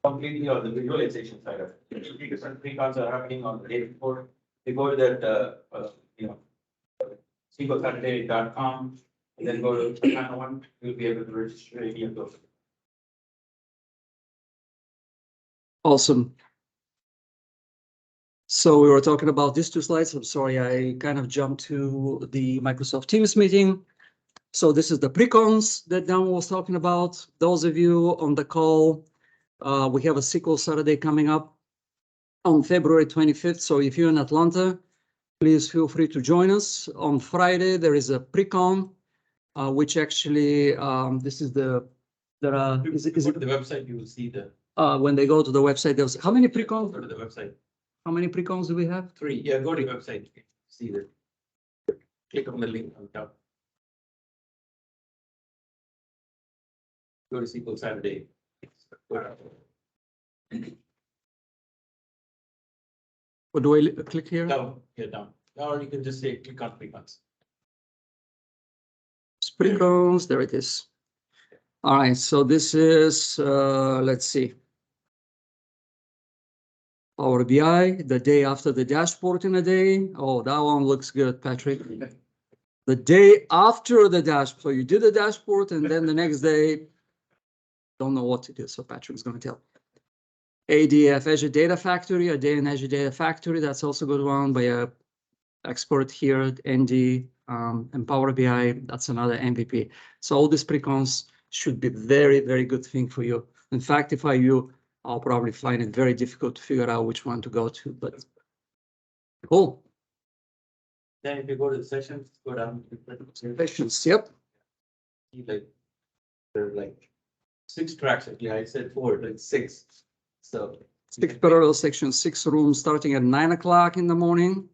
completely on the visualization side of it. Different pre-cons are happening on the day before. They go to that, SQLSaturday.com, and then go to the final one, you'll be able to register any of those. Awesome. So we were talking about these 2 slides. I'm sorry, I kind of jumped to the Microsoft Teams meeting. So this is the pre-cons that Dan was talking about. Those of you on the call, we have a SQL Saturday coming up on February 25th. So if you're in Atlanta, please feel free to join us. On Friday, there is a pre-con, which actually, this is the, there are, is it, Go to the website, you will see the, when they go to the website, there's, how many pre-cons? go to the website. How many pre-cons do we have? 3, yeah, go to the website, see that. Click on the link on top. Go to SQL Saturday. What do I click here? Down, yeah, down. Or you can just say click on pre-cons. Pre-cons, there it is. All right, so this is, let's see. Power BI, the day after the dashboard in a day. Oh, that one looks good, Patrick. The day after the dashboard, so you did the dashboard and then the next day, don't know what to do, so Patrick's going to tell. ADF, Azure Data Factory, a day in Azure Data Factory, that's also a good one by a expert here at ND, and Power BI, that's another MVP. So all these pre-cons should be very, very good thing for you. In fact, if I you, I'll probably find it very difficult to figure out which one to go to, but cool. Then if you go to the sessions, go down to Sessions, yep. like, there are like 6 tracks, actually, I said 4, like 6. So 6 parallel sections, 6 rooms starting at 9 o'clock in the morning.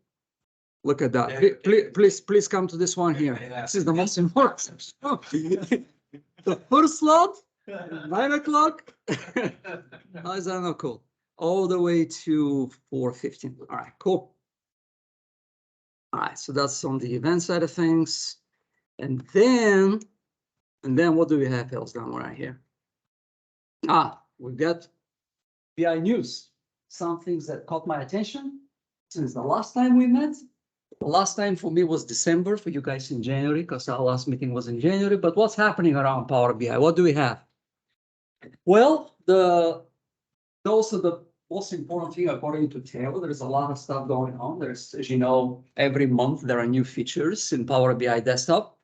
Look at that. Please come to this one here. This is the most important. The first slot, 9 o'clock. How is that not cool? All the way to 4:15. All right, cool. All right, so that's on the event side of things. And then what do we have else down right here? We've got BI news. Some things that caught my attention since the last time we met. The last time for me was December, for you guys in January, because our last meeting was in January. But what's happening around Power BI? What do we have? Well, those are the most important thing according to Taylor. There's a lot of stuff going on. There's, as you know, every month there are new features in Power BI desktop.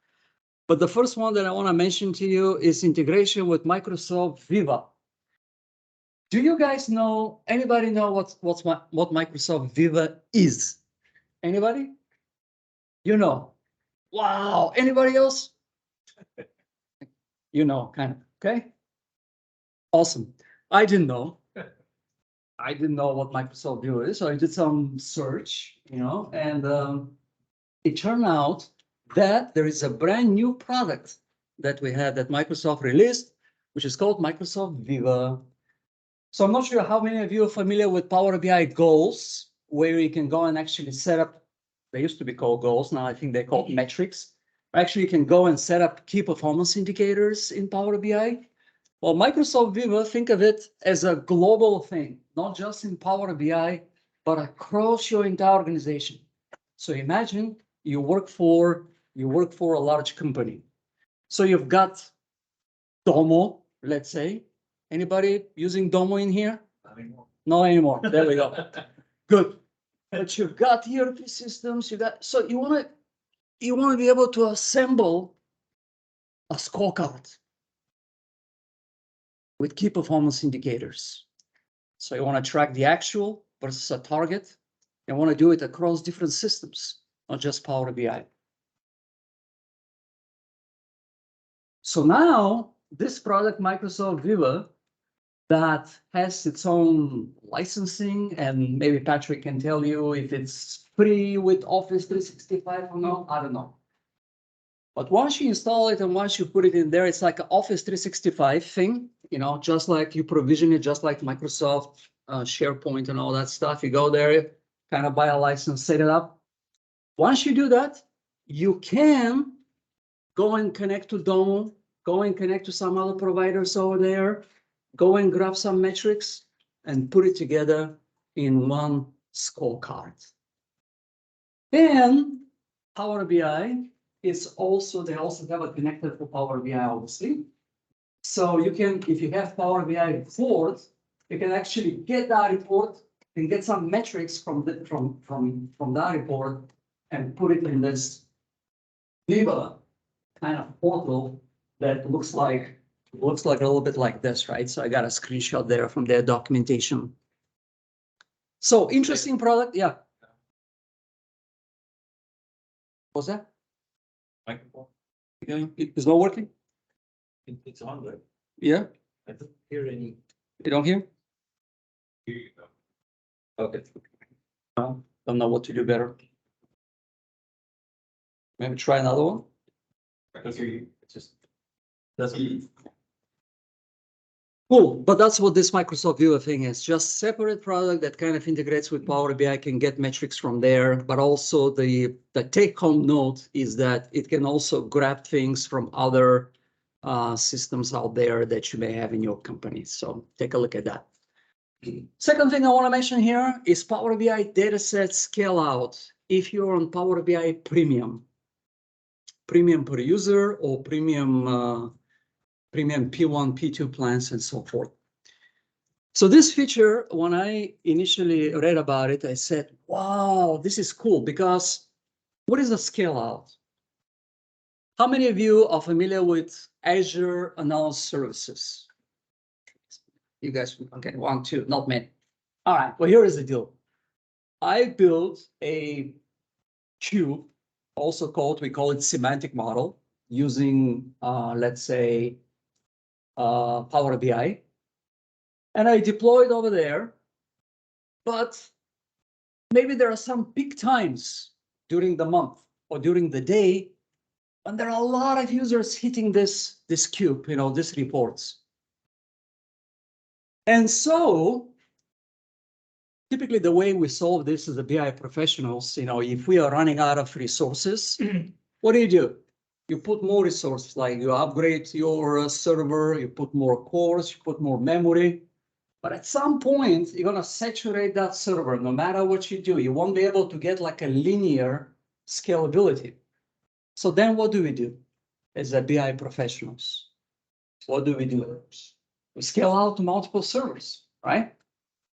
But the first one that I want to mention to you is integration with Microsoft Viva. Do you guys know, anybody know what Microsoft Viva is? Anybody? You know. Wow. Anybody else? You know, kind of, okay? Awesome. I didn't know. I didn't know what Microsoft Viva is, so I did some search, and it turned out that there is a brand new product that we had that Microsoft released, which is called Microsoft Viva. So I'm not sure how many of you are familiar with Power BI goals, where you can go and actually set up, they used to be called goals, now I think they're called metrics. Actually, you can go and set up key performance indicators in Power BI. Well, Microsoft Viva, think of it as a global thing, not just in Power BI, but across your entire organization. So imagine you work for a large company. So you've got Domo, let's say. Anybody using Domo in here? Not anymore. Not anymore. There we go. Good. But you've got ERP systems. So you want to be able to assemble a scorecard with key performance indicators. So you want to track the actual versus a target. You want to do it across different systems, not just Power BI. So now this product, Microsoft Viva, that has its own licensing, and maybe Patrick can tell you if it's free with Office 365 or not, I don't know. But once you install it and once you put it in there, it's like an Office 365 thing, just like you provision it, just like Microsoft SharePoint and all that stuff. You go there, kind of buy a license, set it up. Once you do that, you can go and connect to Domo, go and connect to some other providers over there, go and grab some metrics and put it together in one scorecard. And Power BI is also, they also have a connector for Power BI, obviously. So you can, if you have Power BI report, you can actually get that report and get some metrics from that report and put it in this Viva kind of portal that looks like a little bit like this, right? So I got a screenshot there from their documentation. So interesting product, yeah. What's that? Microphone. It's not working? It's on, right? Yeah, I don't hear any. you don't hear? Here you go. Okay. Don't know what to do better. Maybe try another one. I can hear you. It's just doesn't. Cool, but that's what this Microsoft Viewer thing is, just separate product that kind of integrates with Power BI, can get metrics from there, but also the take-home note is that it can also grab things from other systems out there that you may have in your company. So take a look at that. Second thing I want to mention here is Power BI dataset scale out. If you're on Power BI Premium per user or premium P1, P2 plans and so forth. So this feature, when I initially read about it, I said, wow, this is cool, because what is a scale out? How many of you are familiar with Azure Analysis Services? You guys, okay, 1, 2, not many. All right, well, here is the deal. I built a cube, also called, we call it semantic model, using, let's say, Power BI, and I deployed over there, but maybe there are some peak times during the month or during the day when there are a lot of users hitting this cube, this reports. And so typically the way we solve this as a BI professionals, if we are running out of resources, what do? You put more resources, like you upgrade your server, you put more cores, you put more memory. But at some point, you're going to saturate that server no matter what you do. You won't be able to get like a linear scalability. So then what do we do as a BI professionals? What do? We scale out to multiple servers, right?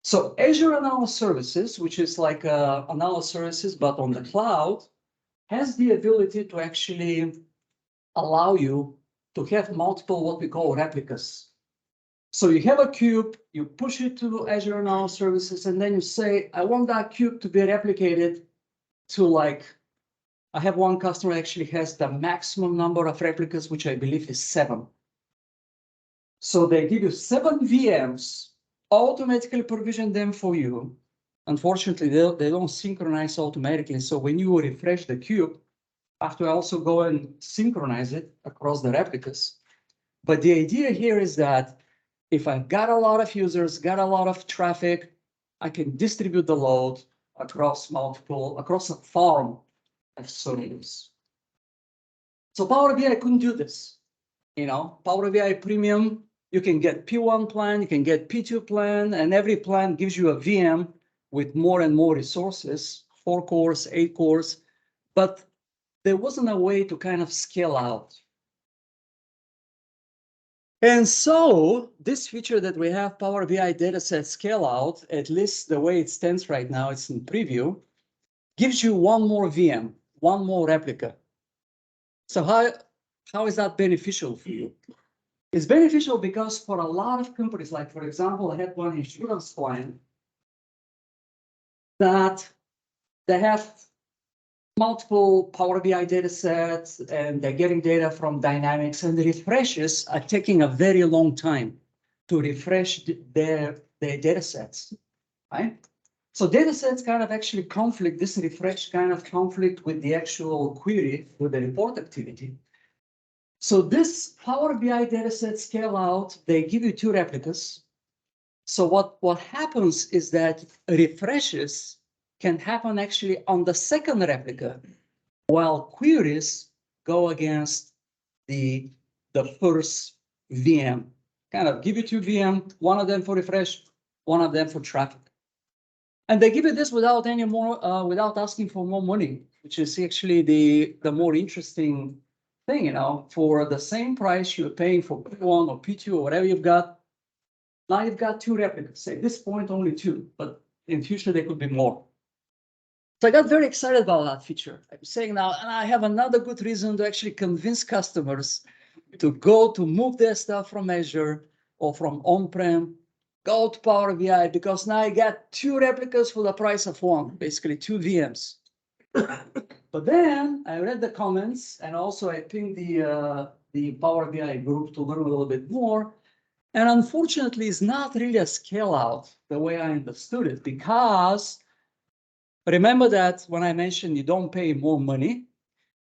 So Azure Analysis Services, which is like analysis services, but on the cloud, has the ability to actually allow you to have multiple what we call replicas. So you have a cube, you push it to Azure Analysis Services, and then you say, I want that cube to be replicated to, like, I have one customer actually has the maximum number of replicas, which I believe is 7. So they give you 7 VMs, automatically provision them for you. Unfortunately, they don't synchronize automatically. So when you refresh the cube, I have to also go and synchronize it across the replicas. But the idea here is that if I've got a lot of users, got a lot of traffic, I can distribute the load across a farm of servers. So Power BI couldn't do this. Power BI Premium, you can get P1 plan, you can get P2 plan, and every plan gives you a VM with more and more resources, 4 cores, 8 cores, but there wasn't a way to kind of scale out. And so this feature that we have, Power BI dataset scale out, at least the way it stands right now, it's in preview, gives you one more VM, one more replica. So how is that beneficial for you? It's beneficial because for a lot of companies, like for example, I had one insurance client that they have multiple Power BI data sets and they're getting data from Dynamics, and the refreshes are taking a very long time to refresh their data sets, right? So data sets kind of actually conflict, this refresh kind of conflict with the actual query, with the report activity. So this Power BI data set scale out, they give you 2 replicas. So what happens is that refreshes can happen actually on the second replica, while queries go against the first VM kind of give you two VM, one of them for refresh, one of them for traffic. And they give you this without any more, without asking for more money, which is actually the more interesting thing, you know, for the same price you're paying for P1 or P2 or whatever you've got. Now you've got two replicas. At this point, only two, but in future there could be more. So I got very excited about that feature. I'm saying now, and I have another good reason to actually convince customers to move their stuff from Azure or from on-prem, go to Power BI, because now I got two replicas for the price of one, basically two VMs. But then I read the comments, and also I pinged the Power BI group to learn a little bit more. And unfortunately, it's not really a scale out the way I understood it, because remember that when I mentioned you don't pay more money,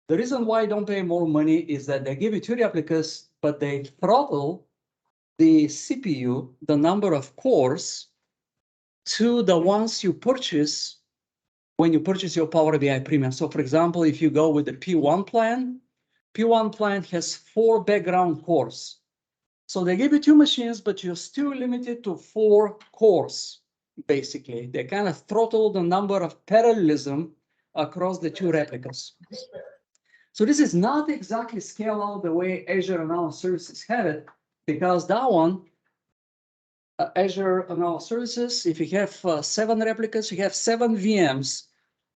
the reason why you don't pay more money is that they give you two replicas, but they throttle the CPU, the number of cores, to the ones you purchase when you purchase your Power BI Premium. So for example, if you go with the P1 plan has 4 background cores. So they give you 2 machines, but you're still limited to 4 cores, basically. They kind of throttle the number of parallelism across the 2 replicas. So this is not exactly scale out the way Azure Analytical Services had it, because that one, Azure Analytical Services, if you have 7 replicas, you have 7 VMs,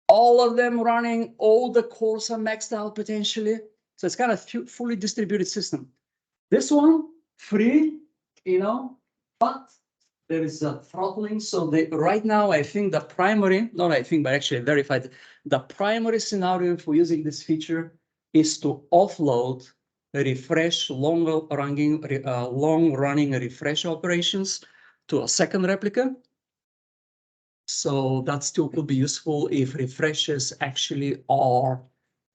all of them running, all the cores are maxed out potentially. So it's kind of fully distributed system. This one, free, you know, but there is a throttling. So right now, I think the primary, not I think, but actually verified, the primary scenario for using this feature is to offload refresh long-running refresh operations to a second replica. So that still could be useful if refreshes actually are,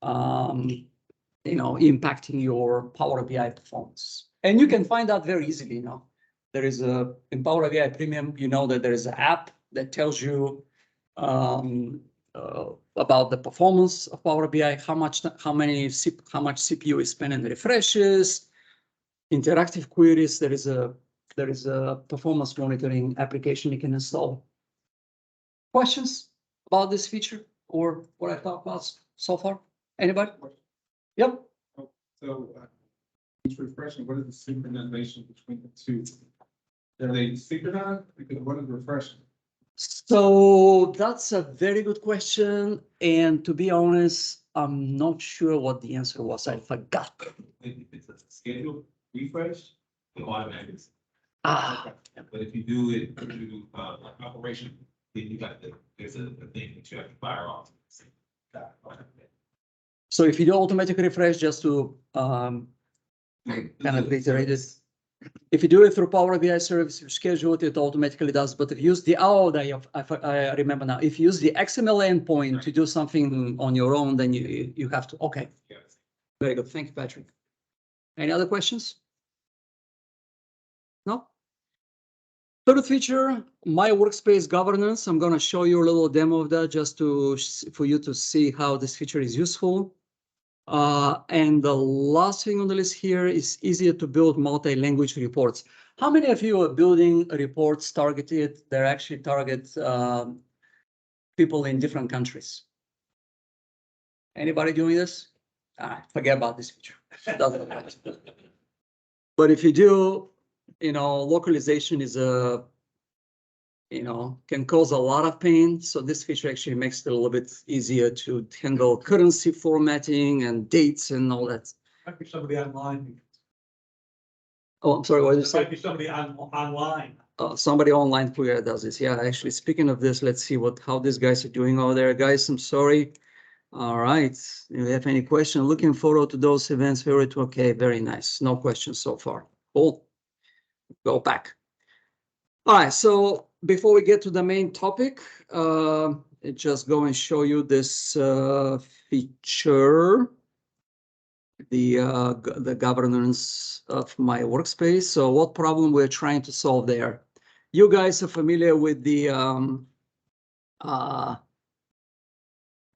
you know, impacting your Power BI performance. And you can find out very easily, you know. There is in Power BI Premium, you know that there is an app that tells you about the performance of Power BI, how much CPU is spent in refreshes, interactive queries. There is a performance monitoring application you can install. Questions about this feature or what I talked about so far? Anybody? Yep. So it's refreshing. What is the synchronization between the two? Are they synchronized? Because what is refreshing? So that's a very good question. And to be honest, I'm not sure what the answer was. I forgot. If it's a scheduled refresh, it automatically. Ah. But if you do it through operation, then you got there's a thing that you have to fire off. So if you do automatic refresh, just to kind of reiterate it, if you do it through Power BI service, you schedule it, it automatically does. But if you use the I remember now, if you use the XML endpoint to do something on your own, then you have to. Okay. Yes. Very good. Thank you, Patrick. Any other questions? No? Third feature, my workspace governance. I'm going to show you a little demo of that just for you to see how this feature is useful. And the last thing on the list here is easier to build multi-language reports. How many of you are building reports targeted? They're actually target people in different countries. Anybody doing this? Forget about this feature. But if you do, you know, localization is can cause a lot of pain. So this feature actually makes it a little bit easier to handle currency formatting and dates and all that. Might be somebody online. Oh, I'm sorry, what did you There might say? be somebody online. Somebody online who does this. Yeah, actually, speaking of this, let's see how these guys are doing over there. Guys, I'm sorry. All right. If you have any questions, looking forward to those events. Okay, very nice. No questions so far. Cool. Go back. All right, so before we get to the main topic, just go and show you this feature, the governance of my workspace. So what problem we're trying to solve there? You guys are familiar with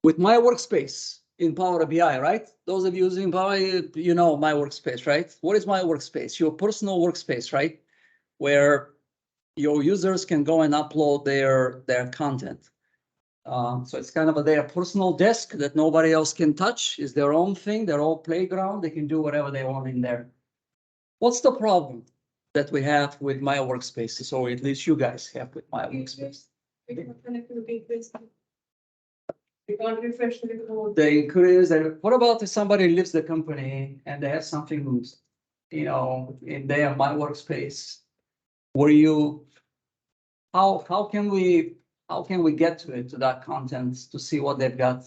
with my workspace in Power BI, right? Those of you using Power, you know my workspace, right? What is my workspace? Your personal workspace, right? where your users can go and upload their content. So it's kind of their personal desk that nobody else can touch. It's their own thing, their own playground. They can do whatever they want in there. What's the problem that we have with my workspaces, or at least you guys have with my workspace? We can't refresh the report. The increase, what about if somebody leaves the company and they have something, you know, in their my workspace? Where you, how can we get to it, to that content, to see what they've got?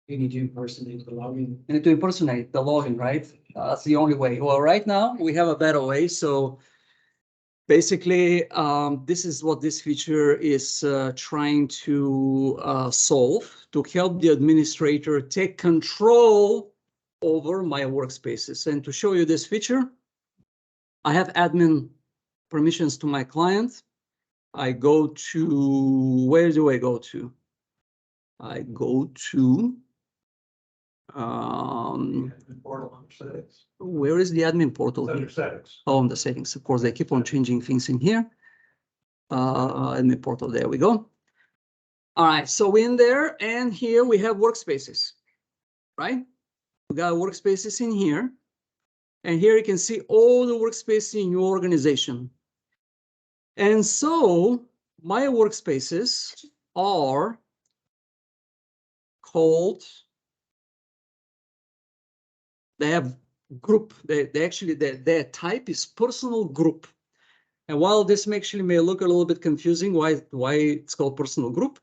You need to impersonate the login. You need to impersonate the login, right? That's the only way. Well, right now we have a better way. So basically, this is what this feature is trying to solve, to help the administrator take control over my workspaces. And to show you this feature, I have admin permissions to my client. I go to, where do I go to? I go to, Portal under settings. where is the admin portal? Under settings. Oh, in the settings, of course, they keep on changing things in here. Admin portal, there we go. All right, so we're in there, and here we have workspaces, right? We got workspaces in here, and here you can see all the workspaces in your organization. And so my workspaces are called, they have group, they actually, their type is personal group. And while this actually may look a little bit confusing, why it's called personal group?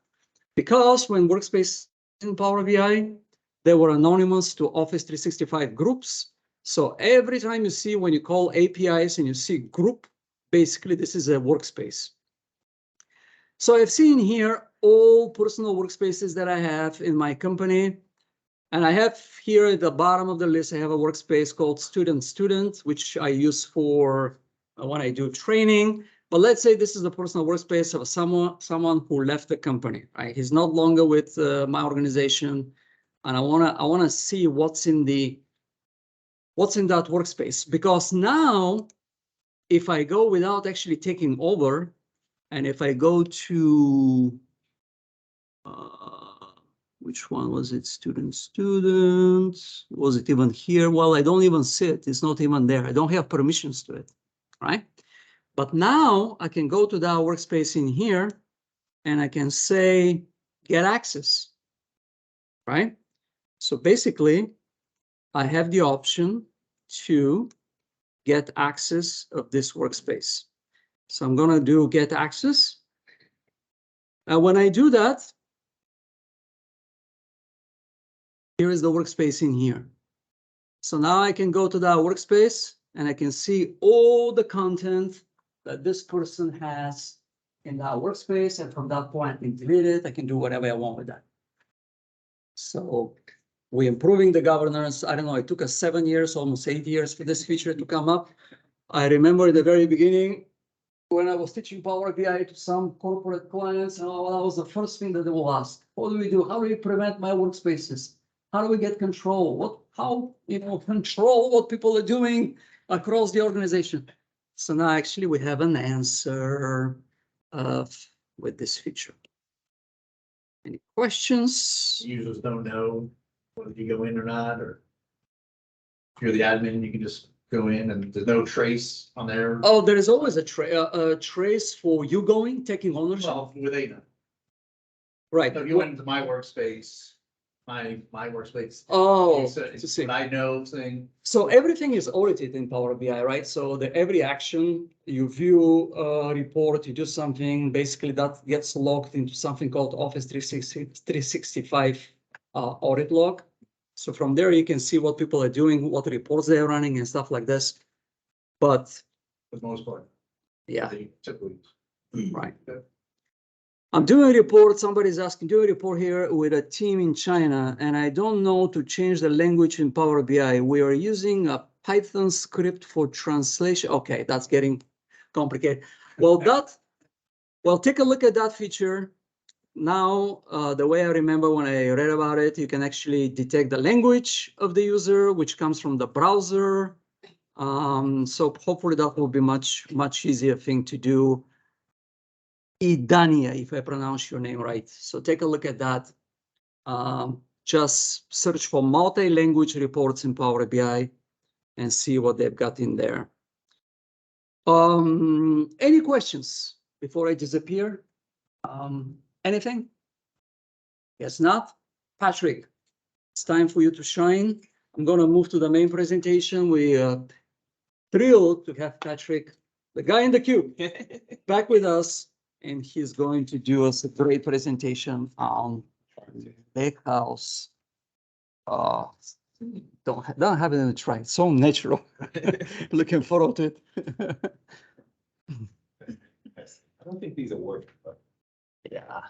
Because when workspace in Power BI, they were anonymous to Office 365 groups. So every time you see, when you call APIs and you see group, basically this is a workspace. So I've seen here all personal workspaces that I have in my company. And I have here at the bottom of the list, I have a workspace called student, which I use for when I do training. But let's say this is the personal workspace of someone who left the company, right? He's not longer with my organization, and I wanna see what's in that workspace. Because now, if I go without actually taking over, and if I go to which one was it? Student. Was it even here? Well, I don't even see it. It's not even there. I don't have permissions to it, right? But now I can go to that workspace in here and I can say, get access, right? So basically, I have the option to get access of this workspace. So I'm gonna do get access. And when I do that, here is the workspace in here. So now I can go to that workspace and I can see all the content that this person has in that workspace. And from that point, I can delete it. I can do whatever I want with that. So we're improving the governance. I don't know, it took us 7 years, almost 8 years for this feature to come up. I remember at the very beginning, when I was teaching Power BI to some corporate clients, and that was the first thing that they will ask. What do we do? How do we prevent my workspaces? How do we get control? How control what people are doing across the organization? So now actually we have an answer with this feature. Any questions? Users don't know whether you go in or not, or if you're the admin, you can just go in and there's no trace on there. Oh, there is always a trace for you taking ownership. Well, where they know. Right. So if you went into my workspace, my workspace. Oh, it's to see. what I know thing. So everything is audited in Power BI, right? So every action you view a report, you do something, basically that gets logged into something called Office 365 audit log. So from there, you can see what people are doing, what reports they're running and stuff like this. But For the most part. yeah, They typically. right. I'm doing a report, somebody's asking, do a report here with a team in China, and I don't know to change the language in Power BI. We are using a Python script for translation. Okay, that's getting complicated. Well, take a look at that feature. Now, the way I remember when I read about it, you can actually detect the language of the user, which comes from the browser. So hopefully that will be much easier thing to do. Idania, if I pronounce your name right. So take a look at that. Just search for multi-language reports in Power BI and see what they've got in there. Any questions before I disappear? Anything? Yes, not? Patrick, it's time for you to shine. I'm going to move to the main presentation. We are thrilled to have Patrick, the guy in the cube, back with us. And he's going to do us a great presentation on Lakehouse. Don't have it in the try. It's so natural. Looking forward to it. I don't think these are working, but Yeah.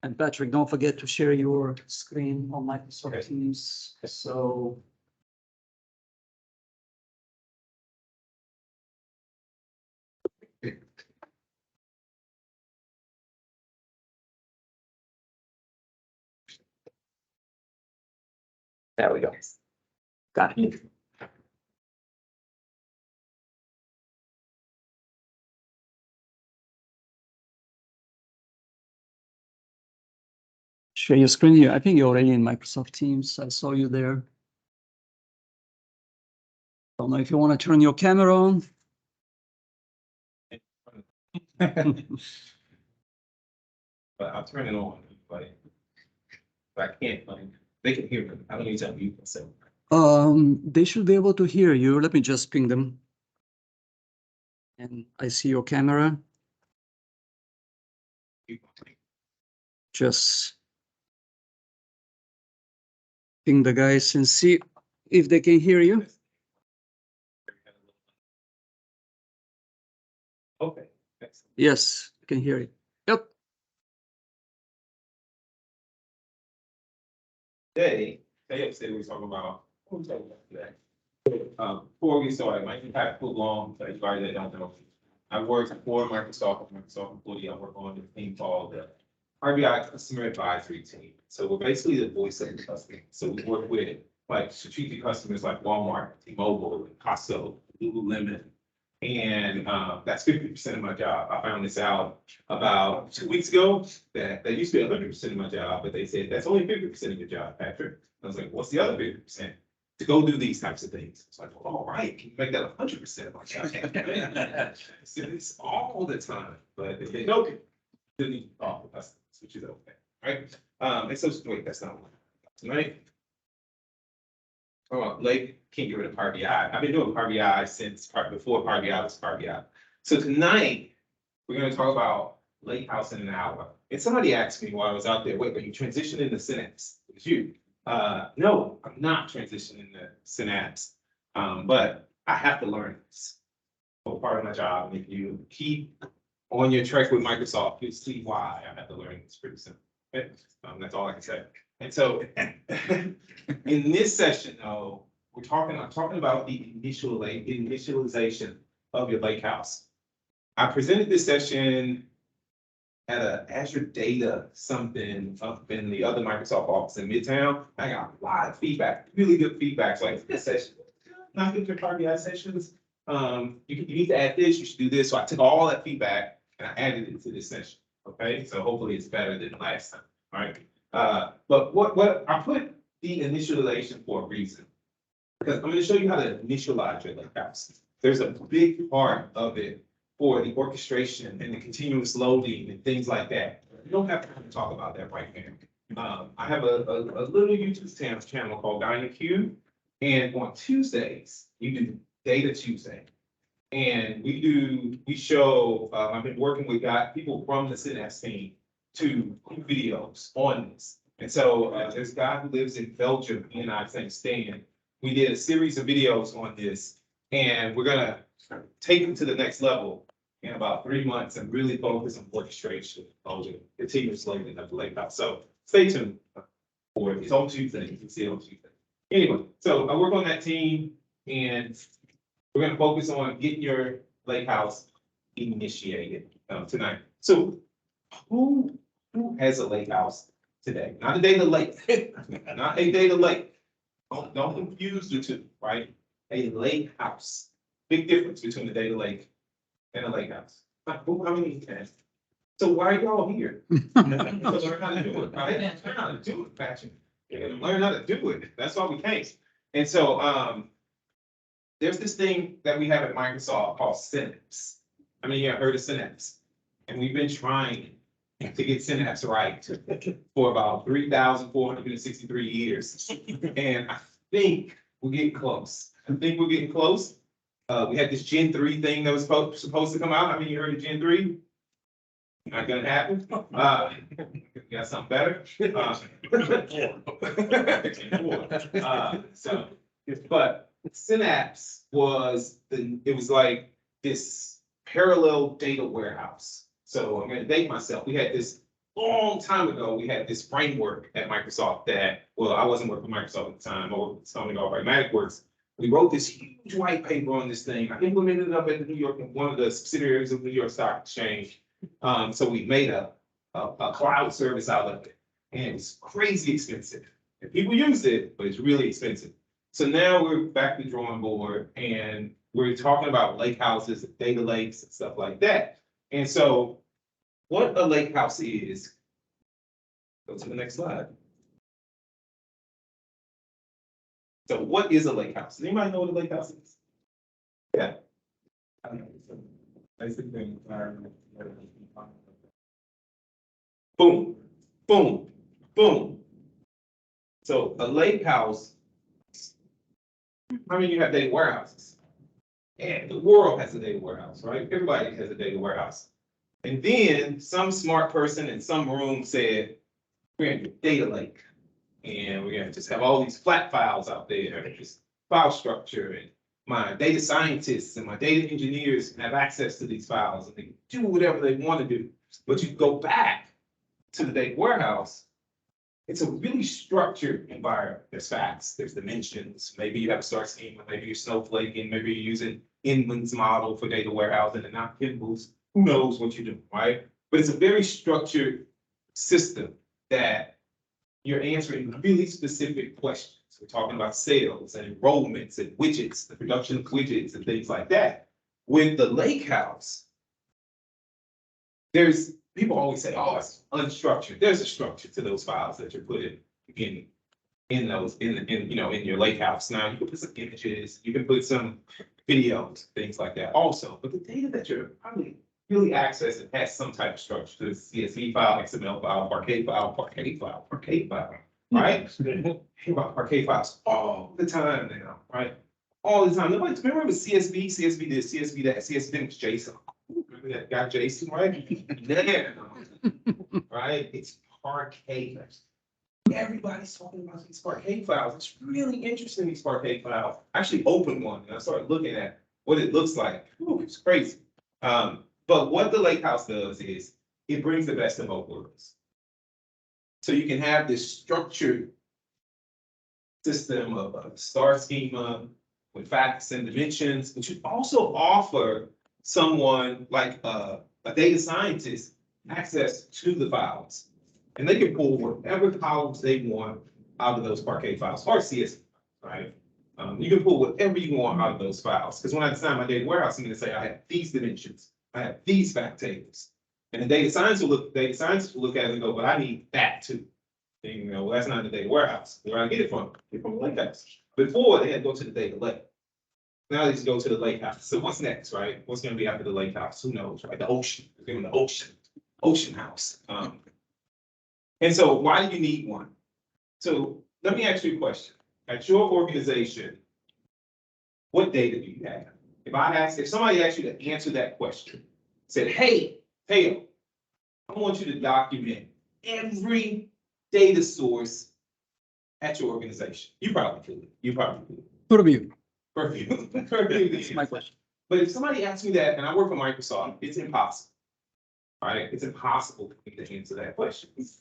And Patrick, don't forget to share your screen on Microsoft Okay. Teams. So. There we go. Got it. Share your screen here. I think you're already in Microsoft Teams. I saw you there. Don't know if you want to turn your camera on. but I'll turn it on. But I can't. They can hear me. I don't need to mute myself. They should be able to hear you. Let me just ping them. And I see your camera. Just ping the guys and see if they can hear you. Okay. Excellent. Yes, I can hear you. Yep. Today we were talking about, what we talking about today? Before we started, my impact too long, for anybody that don't know. I work for Microsoft employee. I work on the team called the RBI Customer Advisory Team. So we're basically the voice of the customer. So we work with like strategic customers like Walmart, T-Mobile, Costco, Lululemon. And that's 50% of my job. I found this out about 2 weeks ago, that used to be 100% of my job, but they said that's only 50% of your job, Patrick. I was like, what's the other 50%? To go do these types of things. It's like, well, all right, can you make that 100% of my job? So it's all the time, but if they don't, they need to talk with us, which is okay, right? And so wait, that's not one tonight. Oh, Lake can't get rid of Power BI. I've been doing Power BI since before Power BI was Power BI. So tonight, we're going to talk about Lakehouse in an hour. And somebody asked me while I was out there, wait, are you transitioning to Synapse? It's you. No, I'm not transitioning to Synapse, but I have to learn this. So part of my job, and if you keep on your track with Microsoft, you'll see why I have to learn this pretty soon. Okay? That's all I can say. And so in this session, though, I'm talking about the initialization of your Lakehouse. I presented this session at a Azure Data something up in the other Microsoft office in Midtown. I got a lot of feedback, really good feedback. So like, this session, not good for Power BI sessions. You need to add this, you should do this. So I took all that feedback and I added it to this session. Okay, so hopefully it's better than last time. All right. But what I put the initialization for a reason, because I'm going to show you how to initialize your Lakehouse. There's a big part of it for the orchestration and the continuous loading and things like that. You don't have time to talk about that right now. I have a little YouTube channel called DynaQ, and on Tuesdays, you do Data Tuesday. And we show, I've been working with people from the Synapse team to do videos on this. And so there's a guy who lives in Belgium, he and I, his name's Stan. We did a series of videos on this, and we're gonna take them to the next level in about 3 months and really focus on orchestration of the continuous loading of the Lakehouse. So stay tuned for it. It's on Tuesday. You can see it on Tuesday. Anyway, so I work on that team, and We're gonna focus on getting your Lakehouse initiated tonight. So who has a Lakehouse today? Not a data lake, not a data lake. Don't confuse the two, right? A Lakehouse. Big difference between a data lake and a Lakehouse. How many can? So why are y'all here? To learn how to do it, right? Learn how to do it, Patrick. You're gonna learn how to do it. That's why we came. And so there's this thing that we have at Microsoft called Synapse. I mean, you have heard of Synapse. And we've been trying to get Synapse right for about 3,463 years. And I think we're getting close. We had this Gen 3 thing that was supposed to come out. I mean, you heard of Gen 3? Not gonna happen. Got something better. But Synapse was it was like this parallel data warehouse. So I'm gonna date myself. We had this long time ago, we had this framework at Microsoft that, well, I wasn't working for Microsoft at the time, I worked with something called Pragmatic Works. We wrote this huge white paper on this thing. I implemented it up at the New York, one of the subsidiaries of the New York Stock Exchange. So we made a cloud service out of it, and it was crazy expensive. And people used it, but it's really expensive. So now we're back to the drawing board, and we're talking about lake houses, data lakes, and stuff like that. And so what a lake house is, go to the next slide. So what is a lake house? Does anybody know what a lake house is? Yeah. I don't know, so basically, environment. Boom, boom, boom. So a lake house, how many of you have data warehouses? And the world has a data warehouse, right? Everybody has a data warehouse. And then some smart person in some room said, we're gonna do a data lake. And we're gonna just have all these flat files out there, just file structure, and my data scientists and my data engineers can have access to these files and they can do whatever they want to do. But you go back to the data warehouse, it's a really structured environment. There's facts, there's dimensions, maybe you have a star schema, maybe you're snowflaking, maybe you're using Inman's model for data warehousing and not Kimball's. Who knows what you're doing, right? But it's a very structured system that you're answering really specific questions. We're talking about sales and enrollments and widgets, the production of widgets and things like that. With the Lakehouse, people always say, oh, it's unstructured. There's a structure to those files that you're putting in your Lakehouse. Now you can put some images, you can put some videos, things like that also. But the data that you're probably really accessing has some type of structure. So it's CSV file, XML file, Parquet file, right? Hear about Parquet files all the time now, right? All the time. Nobody remember CSV this, CSV that, CSV was JSON. Remember that guy Jason, right? Now, right? It's Parquet. Everybody's talking about these Parquet files. It's really interesting, these Parquet files. I actually opened one and I started looking at what it looks like. Ooh, it's crazy. But what the Lakehouse does is it brings the best of both worlds. So you can have this structured system of a star schema with facts and dimensions, but you also offer someone like a data scientist access to the files. And they can pull whatever columns they want out of those Parquet files or CSV, right? You can pull whatever you want out of those files. Because when I design my data warehouse, I'm going to say I have these dimensions, I have these fact tables. And the data scientists will look at it and go, but I need that too. And, well, that's not the data warehouse. Where I get it from? Get it from the Lakehouse. Before they had to go to the data lake. Now they just go to the Lakehouse. So what's next, right? What's going to be after the Lakehouse? Who knows, right? The ocean. We're doing the ocean house. And so why do you need one? So let me ask you a question. At your organization, what data do you have? If somebody asked you to answer that question, said, hey, Theo, I want you to document every data source at your organization. You probably could. Purview. That's my question. But if somebody asks me that, and I work for Microsoft, it's impossible. Right? It's impossible for me to answer that question. It's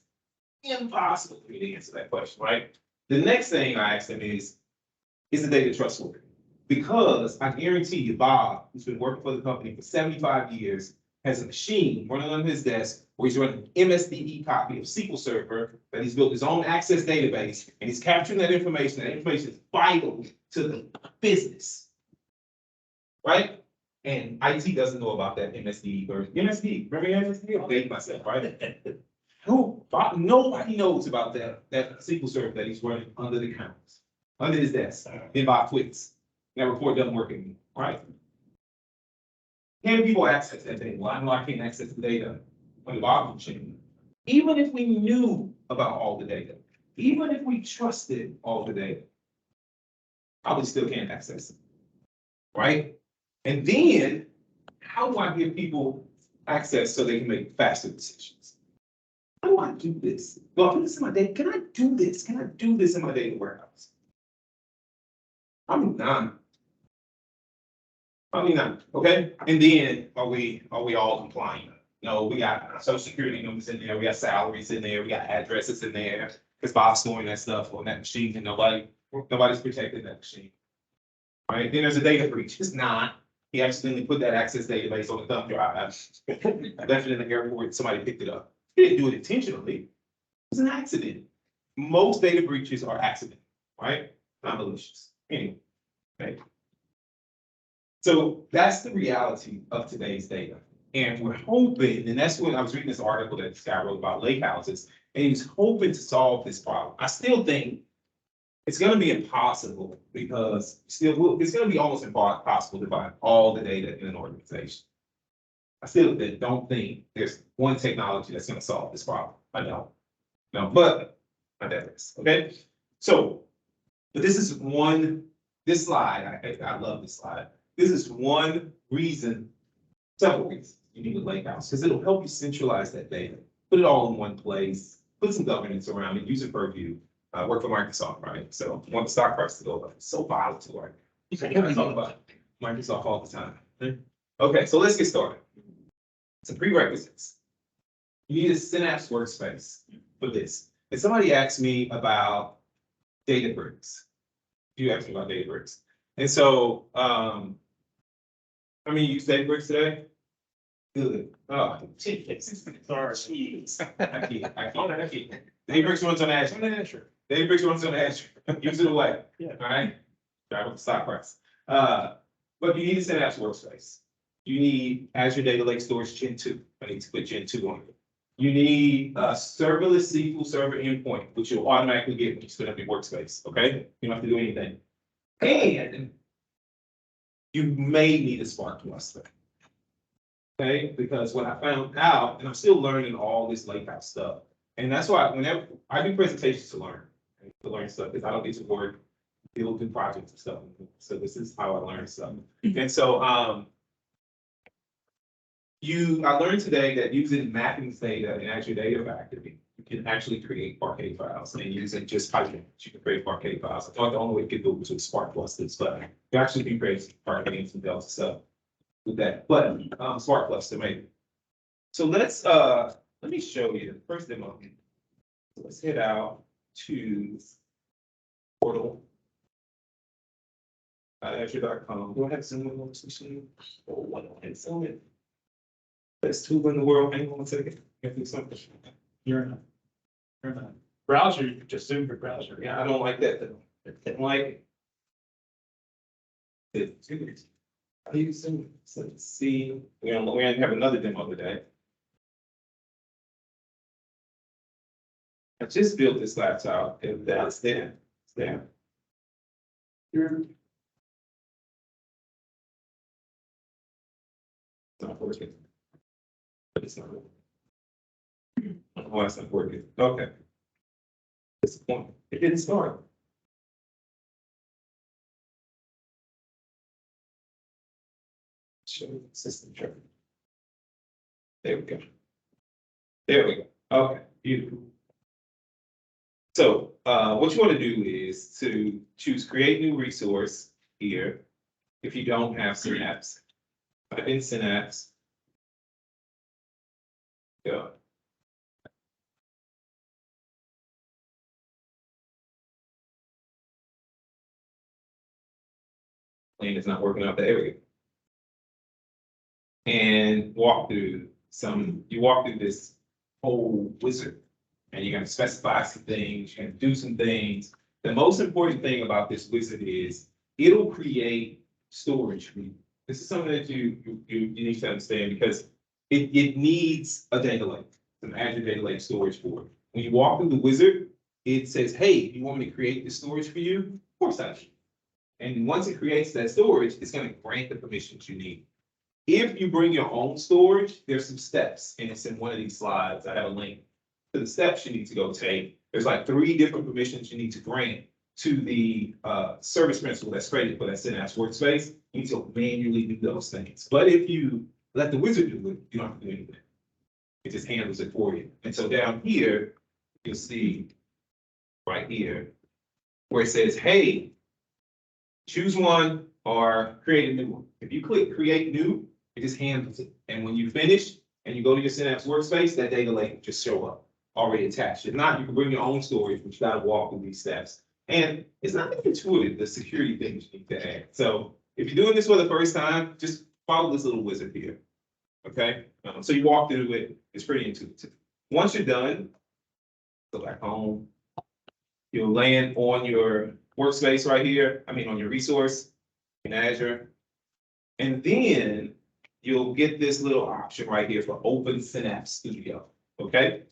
impossible for me to answer that question, right? The next thing I ask them is the data trustworthy? Because I guarantee you, Bob, who's been working for the company for 75 years, has a machine running on his desk where he's running an MSDE copy of SQL Server that he's built his own access database, and he's capturing that information. That information is vital to the business, right? And IT doesn't know about that MSDE version. MSDE, remember MSDE? I'll date myself, right? Nobody knows about that SQL Server that he's running under the counters, under his desk. Then Bob quits. That report doesn't work anymore, right? Can people access that data? Well, I know I can't access the data on the Bob machine. Even if we knew about all the data, even if we trusted all the data, probably still can't access it, right? And then, how do I give people access so they can make faster decisions? How do I do this? Well, I put this in my data. Can I do this? Can I do this in my data warehouse? Probably not. Probably not. Okay. And then are we all compliant? No, we got social security numbers in there, we got salaries in there, we got addresses in there. Because Bob's storing that stuff on that machine and nobody's protecting that machine. All right, then there's a data breach. It's not. He accidentally put that access database on the thumb drive. Left it in the airport, somebody picked it up. He didn't do it intentionally. It was an accident. Most data breaches are accident, right? Not malicious. Anyway, okay. So that's the reality of today's data. And we're hoping, and that's when I was reading this article that this guy wrote about lakehouses, and he's hoping to solve this problem. I still think it's going to be impossible because it's going to be almost impossible to find all the data in an organization. I still don't think there's one technology that's going to solve this problem. I don't. No, but I digress. Okay. So, but this slide, I love this slide. This is one reason, several reasons you need a lakehouse, because it'll help you centralize that data, put it all in one place, put some governance around it, use it purview. Work for Microsoft, right? So I want the stock price to go up. It's so volatile, right? You can talk about Microsoft all the time. Okay, so let's get started. Some prerequisites. You need a Synapse workspace for this. And somebody asked me about Databricks. You asked me about Databricks. And so, how many use Databricks today? Good. Oh, sorry. I can't. Databricks runs on Azure. Databricks runs on Azure. Use it away. Yeah. All right. Drive up the stock price. But you need a Synapse workspace. You need Azure Data Lake Storage Gen 2. I need to put Gen 2 on it. You need a serverless SQL Server endpoint, which you'll automatically get when you spin up your workspace. Okay. You don't have to do anything. And you may need a Spark cluster. Okay, because what I found out, and I'm still learning all this Lakehouse stuff, and that's why whenever I do presentations to learn stuff, because I don't get to work, deal with projects and stuff. So this is how I learn stuff. And so I learned today that using mappings data in Azure Data Factory, you can actually create Parquet files, and using just Python, you can create Parquet files. I thought the only way you could do it was with Spark clusters, but you actually can create Parquet and some Delta stuff with that, but Spark cluster maybe. So let's let me show you the first demo. So let's head out to portal Azure.com. Do I have Zoom on this machine? Oh, what do I have Zoom in? Best tool in the world. Hang on one second. I do something. You're in a browser, you could just Zoom your browser. Yeah, I don't like that though. I don't like it. I use Zoom. So let's see. We're gonna have another demo today. I just built this laptop, and that's there. It's there. It's not working. But it's not working. Oh, it's not working. Okay. Disappointing. It didn't start. Show system chart. There we go. There we go. Okay, beautiful. So what you want to do is to choose create new resource here. If you don't have Synapse, type in Synapse. Go. plan is not working out the area. And walk through you walk through this whole wizard. And you're gonna specify some things, you're gonna do some things. The most important thing about this wizard is it'll create storage for you. This is something that you need to understand because it needs a data lake, some Azure data lake storage for it. When you walk through the wizard, it says, hey, you want me to create this storage for you? Of course I should. And once it creates that storage, it's gonna grant the permissions you need. If you bring your own storage, there's some steps, and it's in one of these slides. I have a link to the steps you need to go take. There's like 3 different permissions you need to grant to the service principal that's created for that Synapse workspace. You need to manually do those things. But if you let the wizard do it, you don't have to do anything. It just handles it for you. And so down here, you'll see right here where it says, hey, choose one or create a new one. If you click create new, it just handles it. And when you finish and you go to your Synapse workspace, that data lake will just show up already attached. If not, you can bring your own storage, but you gotta walk through these steps. And it's not intuitive, the security things you need to add. So if you're doing this for the first time, just follow this little wizard here. Okay, so you walk through it, it's pretty intuitive. Once you're done, go back home. You'll land on your workspace right here, on your resource in Azure. And then you'll get this little option right here for Open Synapse Studio, okay?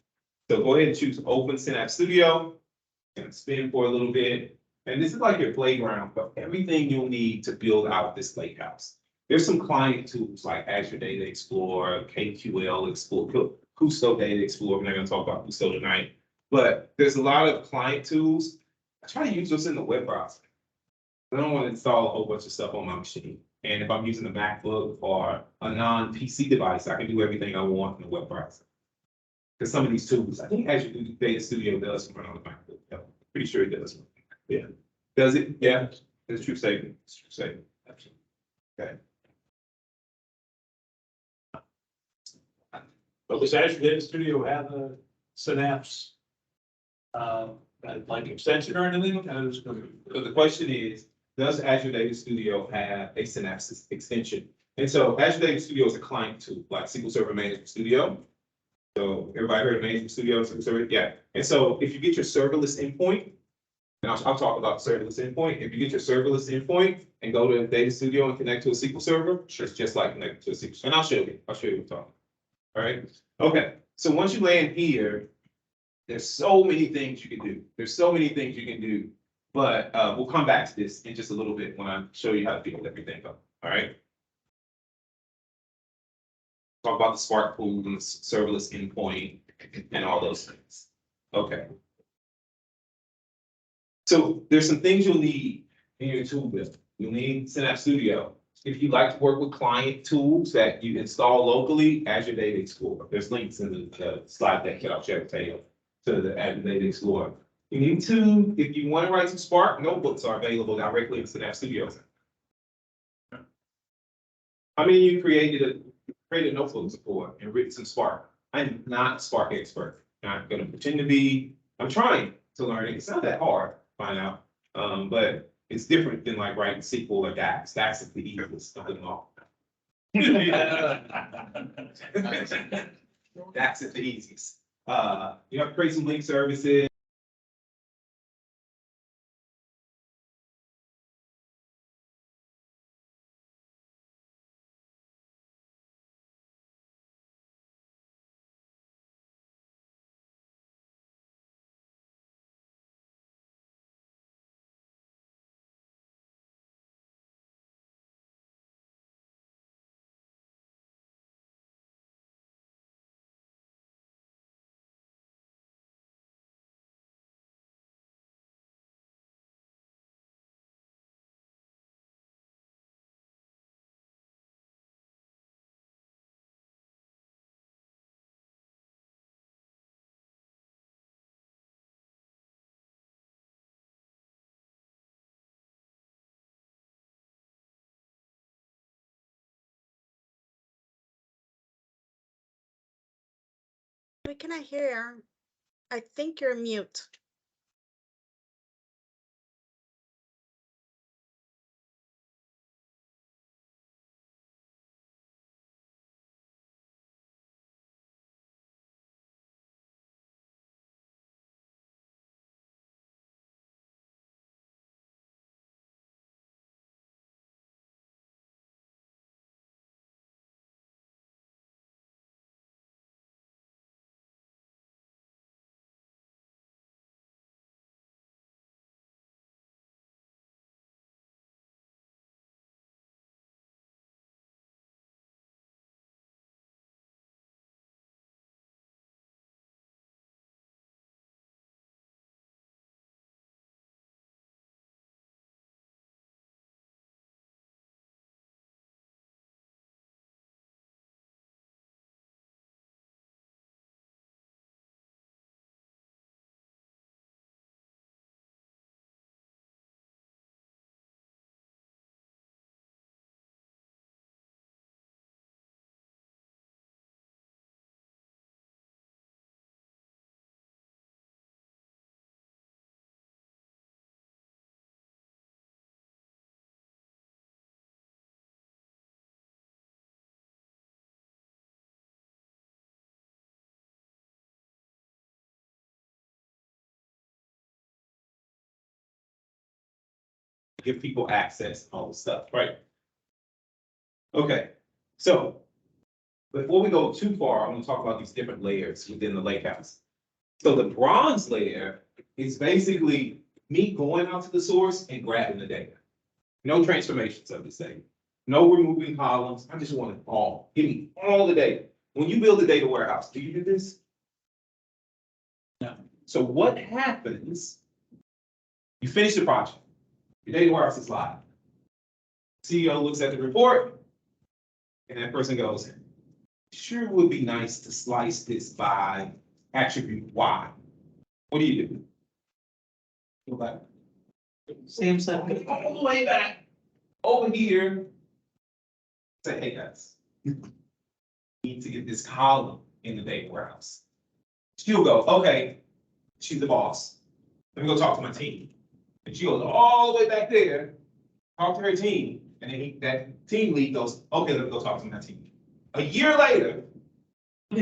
So go ahead and choose Open Synapse Studio and spin for a little bit. And this is like your playground for everything you'll need to build out this Lakehouse. There's some client tools like Azure Data Explorer, KQL Explorer, Kusto Data Explorer. We're not gonna talk about Kusto tonight, but there's a lot of client tools. I try to use those in the web browser. I don't want to install a whole bunch of stuff on my machine. And if I'm using a MacBook or a non-PC device, I can do everything I want in the web browser. Because some of these tools, I think Azure Data Studio does run on the MacBook. Yeah, pretty sure it does. Yeah. Does it? Yeah. It's a true statement. It's a true statement. Absolutely. Okay. But does Azure Data Studio have a Synapse, like extension or anything? So the question is, does Azure Data Studio have a Synapse extension? And so Azure Data Studio is a client tool, like SQL Server Management Studio. So everybody heard of Management Studio, SQL Server? Yeah. And so if you get your serverless endpoint, and I'll talk about serverless endpoint. If you get your serverless endpoint and go to Data Studio and connect to a SQL Server, it's just like connecting to a SQL Server. And I'll show you what I'm talking. All right. Okay. So once you land here, there's so many things you can do. There's so many things you can do. But we'll come back to this in just a little bit when I show you how to build everything up. All right. Talk about the Spark pool and the serverless endpoint and all those things. Okay. So there's some things you'll need in your tool list. You'll need Synapse Studio. If you like to work with client tools that you install locally, Azure Data Explorer. There's links in the slide deck that I'll share with you to the Azure Data Explorer. You need to, if you want to write some Spark, notebooks are available directly in Synapse Studio. How many of you created notebooks before and written some Spark? I'm not a Spark expert. I'm going to pretend to be. I'm trying to learn it. It's not that hard to find out, but it's different than like writing SQL or DAX. DAX is the easiest of them all. DAX is the easiest. You have to create some link services. We cannot hear. I think you're mute. give people access, all the stuff, right? Okay, so before we go too far, I'm gonna talk about these different layers within the Lakehouse. So the bronze layer is basically me going out to the source and grabbing the data. No transformations of this data. No removing columns. I just want it all. Give me all the data. When you build a data warehouse, do you do this? No. So what happens? You finish the project. Your data warehouse is live. CEO looks at the report, and that person goes, sure would be nice to slice this by attribute Y. What do you do? Go back. Same circle. All the way back over here. Say, hey guys, need to get this column in the data warehouse. She'll go, okay, she's the boss. Let me go talk to my team. And she goes all the way back there, talk to her team, and then that team lead goes, okay, let me go talk to my team. A year later, it's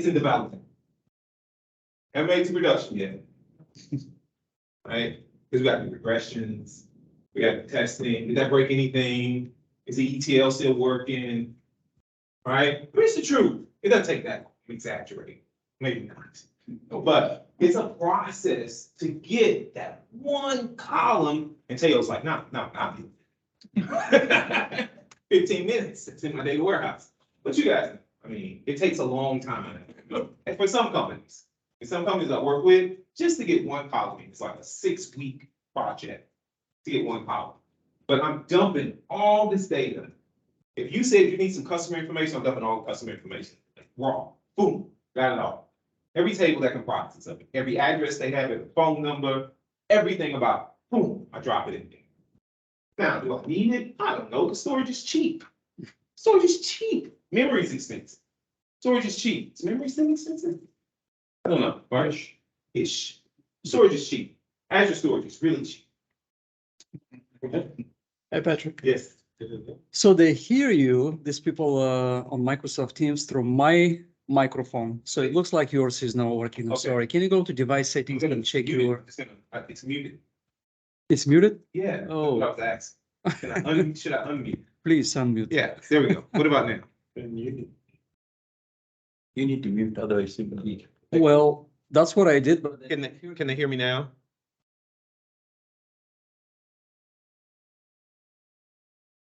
in development. Haven't made it to production yet. Right? Because we got the regressions, we got the testing. Did that break anything? Is the ETL still working? Right? But it's the truth. It doesn't take that long. I'm exaggerating. Maybe not. But it's a process to get that one column. And Teo's like, no, not me. 15 minutes. It's in my data warehouse. But you guys, I mean, it takes a long time. And for some companies, I work with, just to get one column, it's like a 6-week project to get one column. But I'm dumping all this data. If you said you need some customer information, I'm dumping all the customer information. Raw, boom, got it all. Every table that can process of it, every address they have, every phone number, everything about it, boom, I drop it in there. Now, do I need it? I don't know. The storage is cheap. Storage is cheap. Memory is expensive. Storage is cheap. Is memory still expensive? I don't know. Right? Ish. Storage is cheap. Azure storage is really cheap. Hey, Patrick. Yes. So they hear you, these people on Microsoft Teams through my microphone. So it looks like yours is not working. I'm Okay. sorry. Can you go to device settings and check your? It's muted. It's muted? Yeah. Oh. That's what I was asking. Should I unmute? Please unmute. Yeah, there we go. What about now? You need to mute, otherwise you will be. Well, that's what I did, but. Can they hear me now?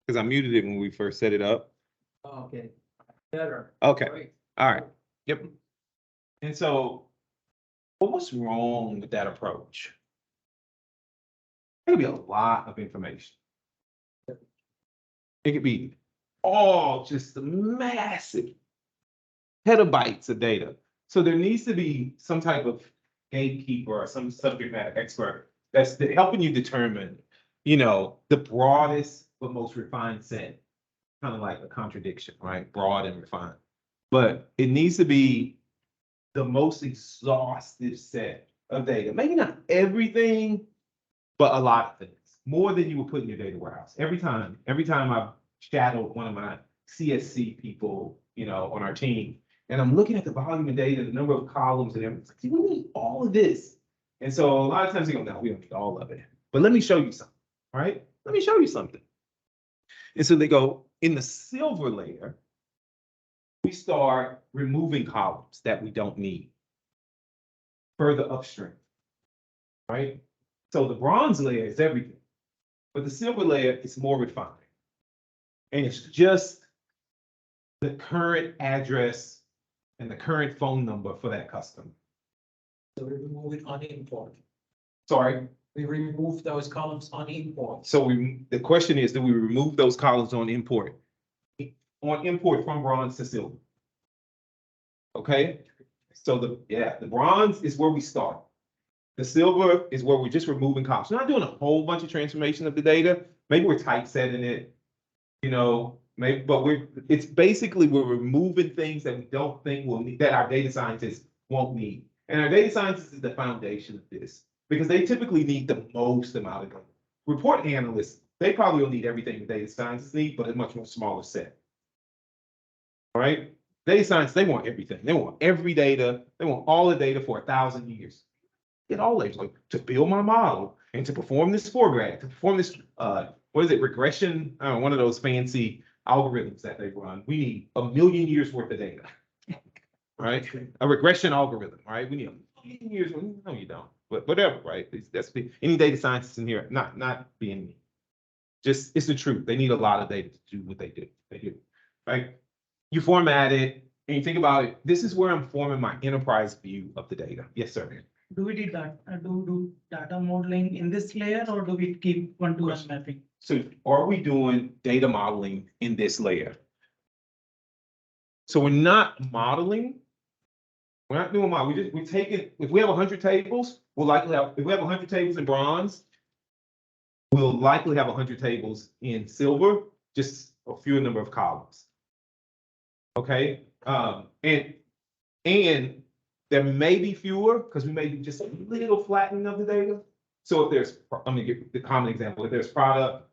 Because I muted it when we first set it up. Okay, better. Okay, Great. all right, yep. And so, what was wrong with that approach? It could be a lot of information. It could be all just massive petabytes of data. So there needs to be some type of gatekeeper or some subject matter expert that's helping you determine, the broadest but most refined set. Kind of like a contradiction, right? Broad and refined. But it needs to be the most exhaustive set of data. Maybe not everything, but a lot of things. More than you would put in your data warehouse. Every time I've shadowed one of my CSC people, on our team, and I'm looking at the volume of data, the number of columns and everything. It's like, we need all of this. And so a lot of times they go, no, we don't need all of it. But let me show you something, right? Let me show you something. And so they go, in the silver layer, we start removing columns that we don't need further upstream, right? So the bronze layer is everything, but the silver layer is more refined. And it's just the current address and the current phone number for that customer. So we remove it on import. Sorry. We remove those columns on import. So the question is, do we remove those columns on import? On import from bronze to silver. Okay, so the bronze is where we start. The silver is where we're just removing columns. We're not doing a whole bunch of transformation of the data. Maybe we're typesetting it, maybe, but it's basically we're removing things that we don't think we'll need, that our data scientists won't need. And our data scientists is the foundation of this, because they typically need the most amount of data. Report analysts, they probably will need everything the data scientists need, but a much more smaller set. All right? Data science, they want everything. They want every data. They want all the data for 1,000 years. Get all layers, like, to build my model and to perform this foregraph, to perform this, what is it, regression, one of those fancy algorithms that they run. We need 1,000,000 years worth of data. Right? A regression algorithm, right? We need 1,000,000 years. No, you don't. But whatever, right? Any data scientists in here, not being me. Just, it's the truth. They need a lot of data to do what they do. They do. Right? You format it and you think about it. This is where I'm forming my enterprise view of the data. Yes, sir. Do we do that, do data modeling in this layer, or do we keep one-to-one mapping? So are we doing data modeling in this layer? So we're not modeling. We're not doing model. We take it, if we have 100 tables, we'll likely have, if we have 100 tables in bronze, we'll likely have 100 tables in silver, just a fewer number of columns. Okay, and there may be fewer because we may do just a little flattening of the data. So if there's, I'm gonna give the common example. If there's product,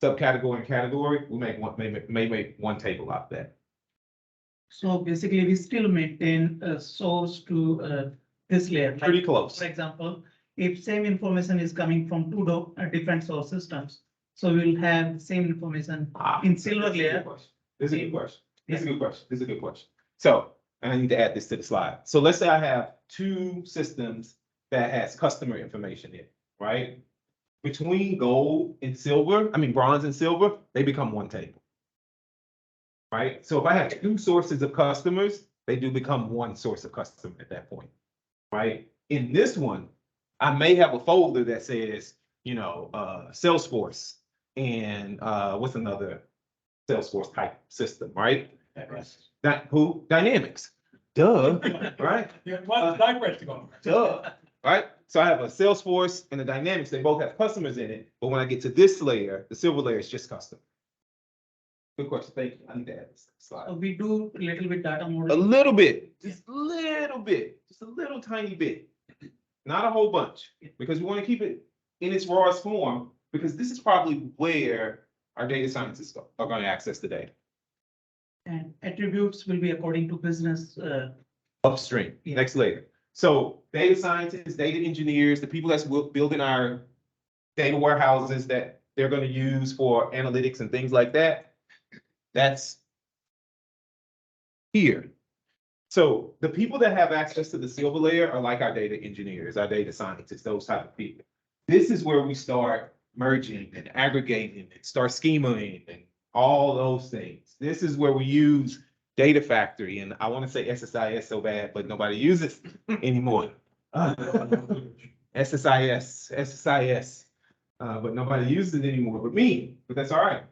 subcategory, and category, we may make one table out of that. So basically, we still maintain a source to this layer. Pretty Like, close. For example, if same information is coming from two different source systems, so we'll have same information in silver layer. This is a good question. This is a good question. This is a good question. So I need to add this to the slide. So let's say I have two systems that has customer information in it, right? Between gold and silver, I mean bronze and silver, they become one table. Right? So if I have two sources of customers, they do become one source of customer at that point. Right? In this one, I may have a folder that says, you know, Salesforce and what's another Salesforce type system, right? Dynamics. Duh, right? Duh, right? So I have a Salesforce and a Dynamics. They both have customers in it, but when I get to this layer, the silver layer is just custom. Good question. Thank you. I need to add this slide. So we do a little bit data A modeling. little bit, just a little bit, just a little tiny bit, not a whole bunch, because we want to keep it in its rawest form, because this is probably where our data scientists are going to access the data. And attributes will be according to business. Upstream, Yeah. next layer. So data scientists, data engineers, the people that's building our data warehouses that they're going to use for analytics and things like that, that's here. So the people that have access to the silver layer are like our data engineers, our data scientists, those type of people. This is where we start merging and aggregating and start schemaing and all those things. This is where we use Data Factory, and I want to say SSIS so bad, but nobody uses it anymore. SSIS, but nobody uses it anymore but me, but that's all right.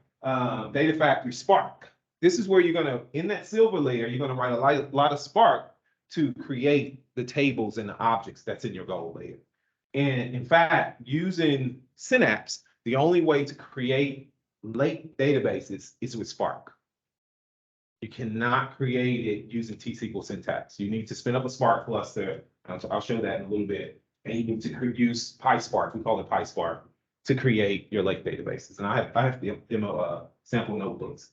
Data Factory Spark. This is where you're gonna, in that silver layer, you're gonna write a lot of Spark to create the tables and the objects that's in your gold layer. And in fact, using Synapse, the only way to create lake databases is with Spark. You cannot create it using T-SQL syntax. You need to spin up a Spark cluster. I'll show that in a little bit. And you need to use PySpark, we call it PySpark, to create your lake databases. And I have demo sample notebooks.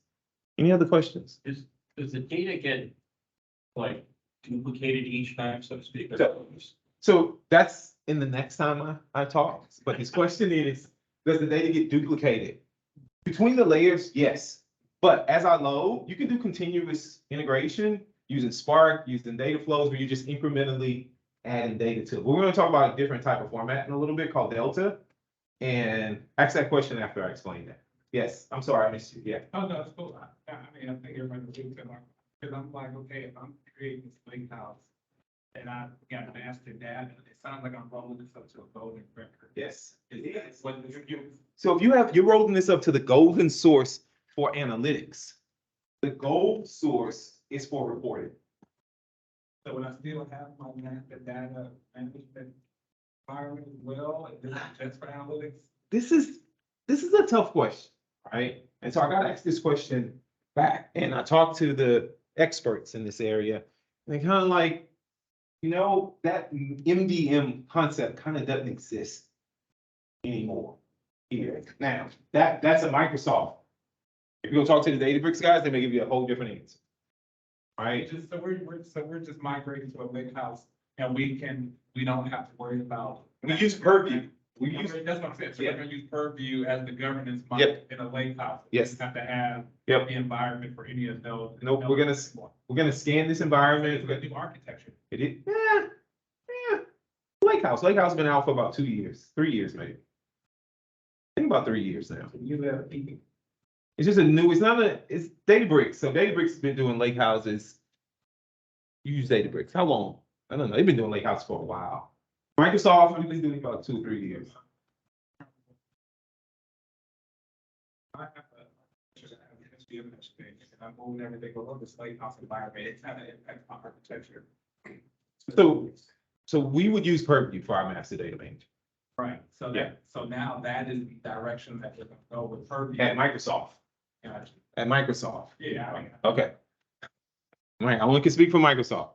Any other questions? Does the data get like duplicated each time, so to speak? So that's in the next time I talk. But his question is, does the data get duplicated? Between the layers, yes. But as I load, you can do continuous integration using Spark, using data flows, where you're just incrementally adding data to it. We're going to talk about a different type of format in a little bit called Delta. And ask that question after I explain that. Yes, I'm sorry, I missed you. Yeah. Oh, no, it's cool. I mean, I think everybody will do it, because I'm like, okay, if I'm creating this Lakehouse and I got master data, it sounds like I'm rolling this up to a golden record. Yes. It's what you. So if you're rolling this up to the golden source for analytics, the gold source is for reporting. So when I still have my master data management environment as well, and this is just for analytics. This is a tough question, right? And so I got to ask this question back, and I talked to the experts in this area, and they kind of like, you know, that MDM concept kind of doesn't exist anymore here. Now, that's a Microsoft. If you go talk to the Databricks guys, they may give you a whole different answer. Right? Just so we're just migrating to a Lakehouse And we don't have to worry about. We use Purview. We use, That's what I'm saying. So Yeah. we're gonna use Purview as the governance Yep. model in a Lakehouse. We Yes. just have to have Yep. the environment for any of those. Nope, we're gonna scan this environment. We're gonna do architecture. It is, yeah. Lakehouse been out for about 2 years, 3 years maybe. I think about 3 years now. You have people. It's just it's Databricks. So Databricks has been doing lake houses. You use Databricks. How long? I don't know. They've been doing lake house for a while. Microsoft, we've been doing about 2 or 3 years. I have just have a history of this space, and I'm moving everything over this Lakehouse environment. It's had an impact on architecture. So we would use Purview for our master data manager Right, so Yeah. so now that is the direction that we're gonna go with Purview. at Microsoft. Gotcha. At Microsoft. Yeah, I mean, Okay. Right, I only can speak for Microsoft.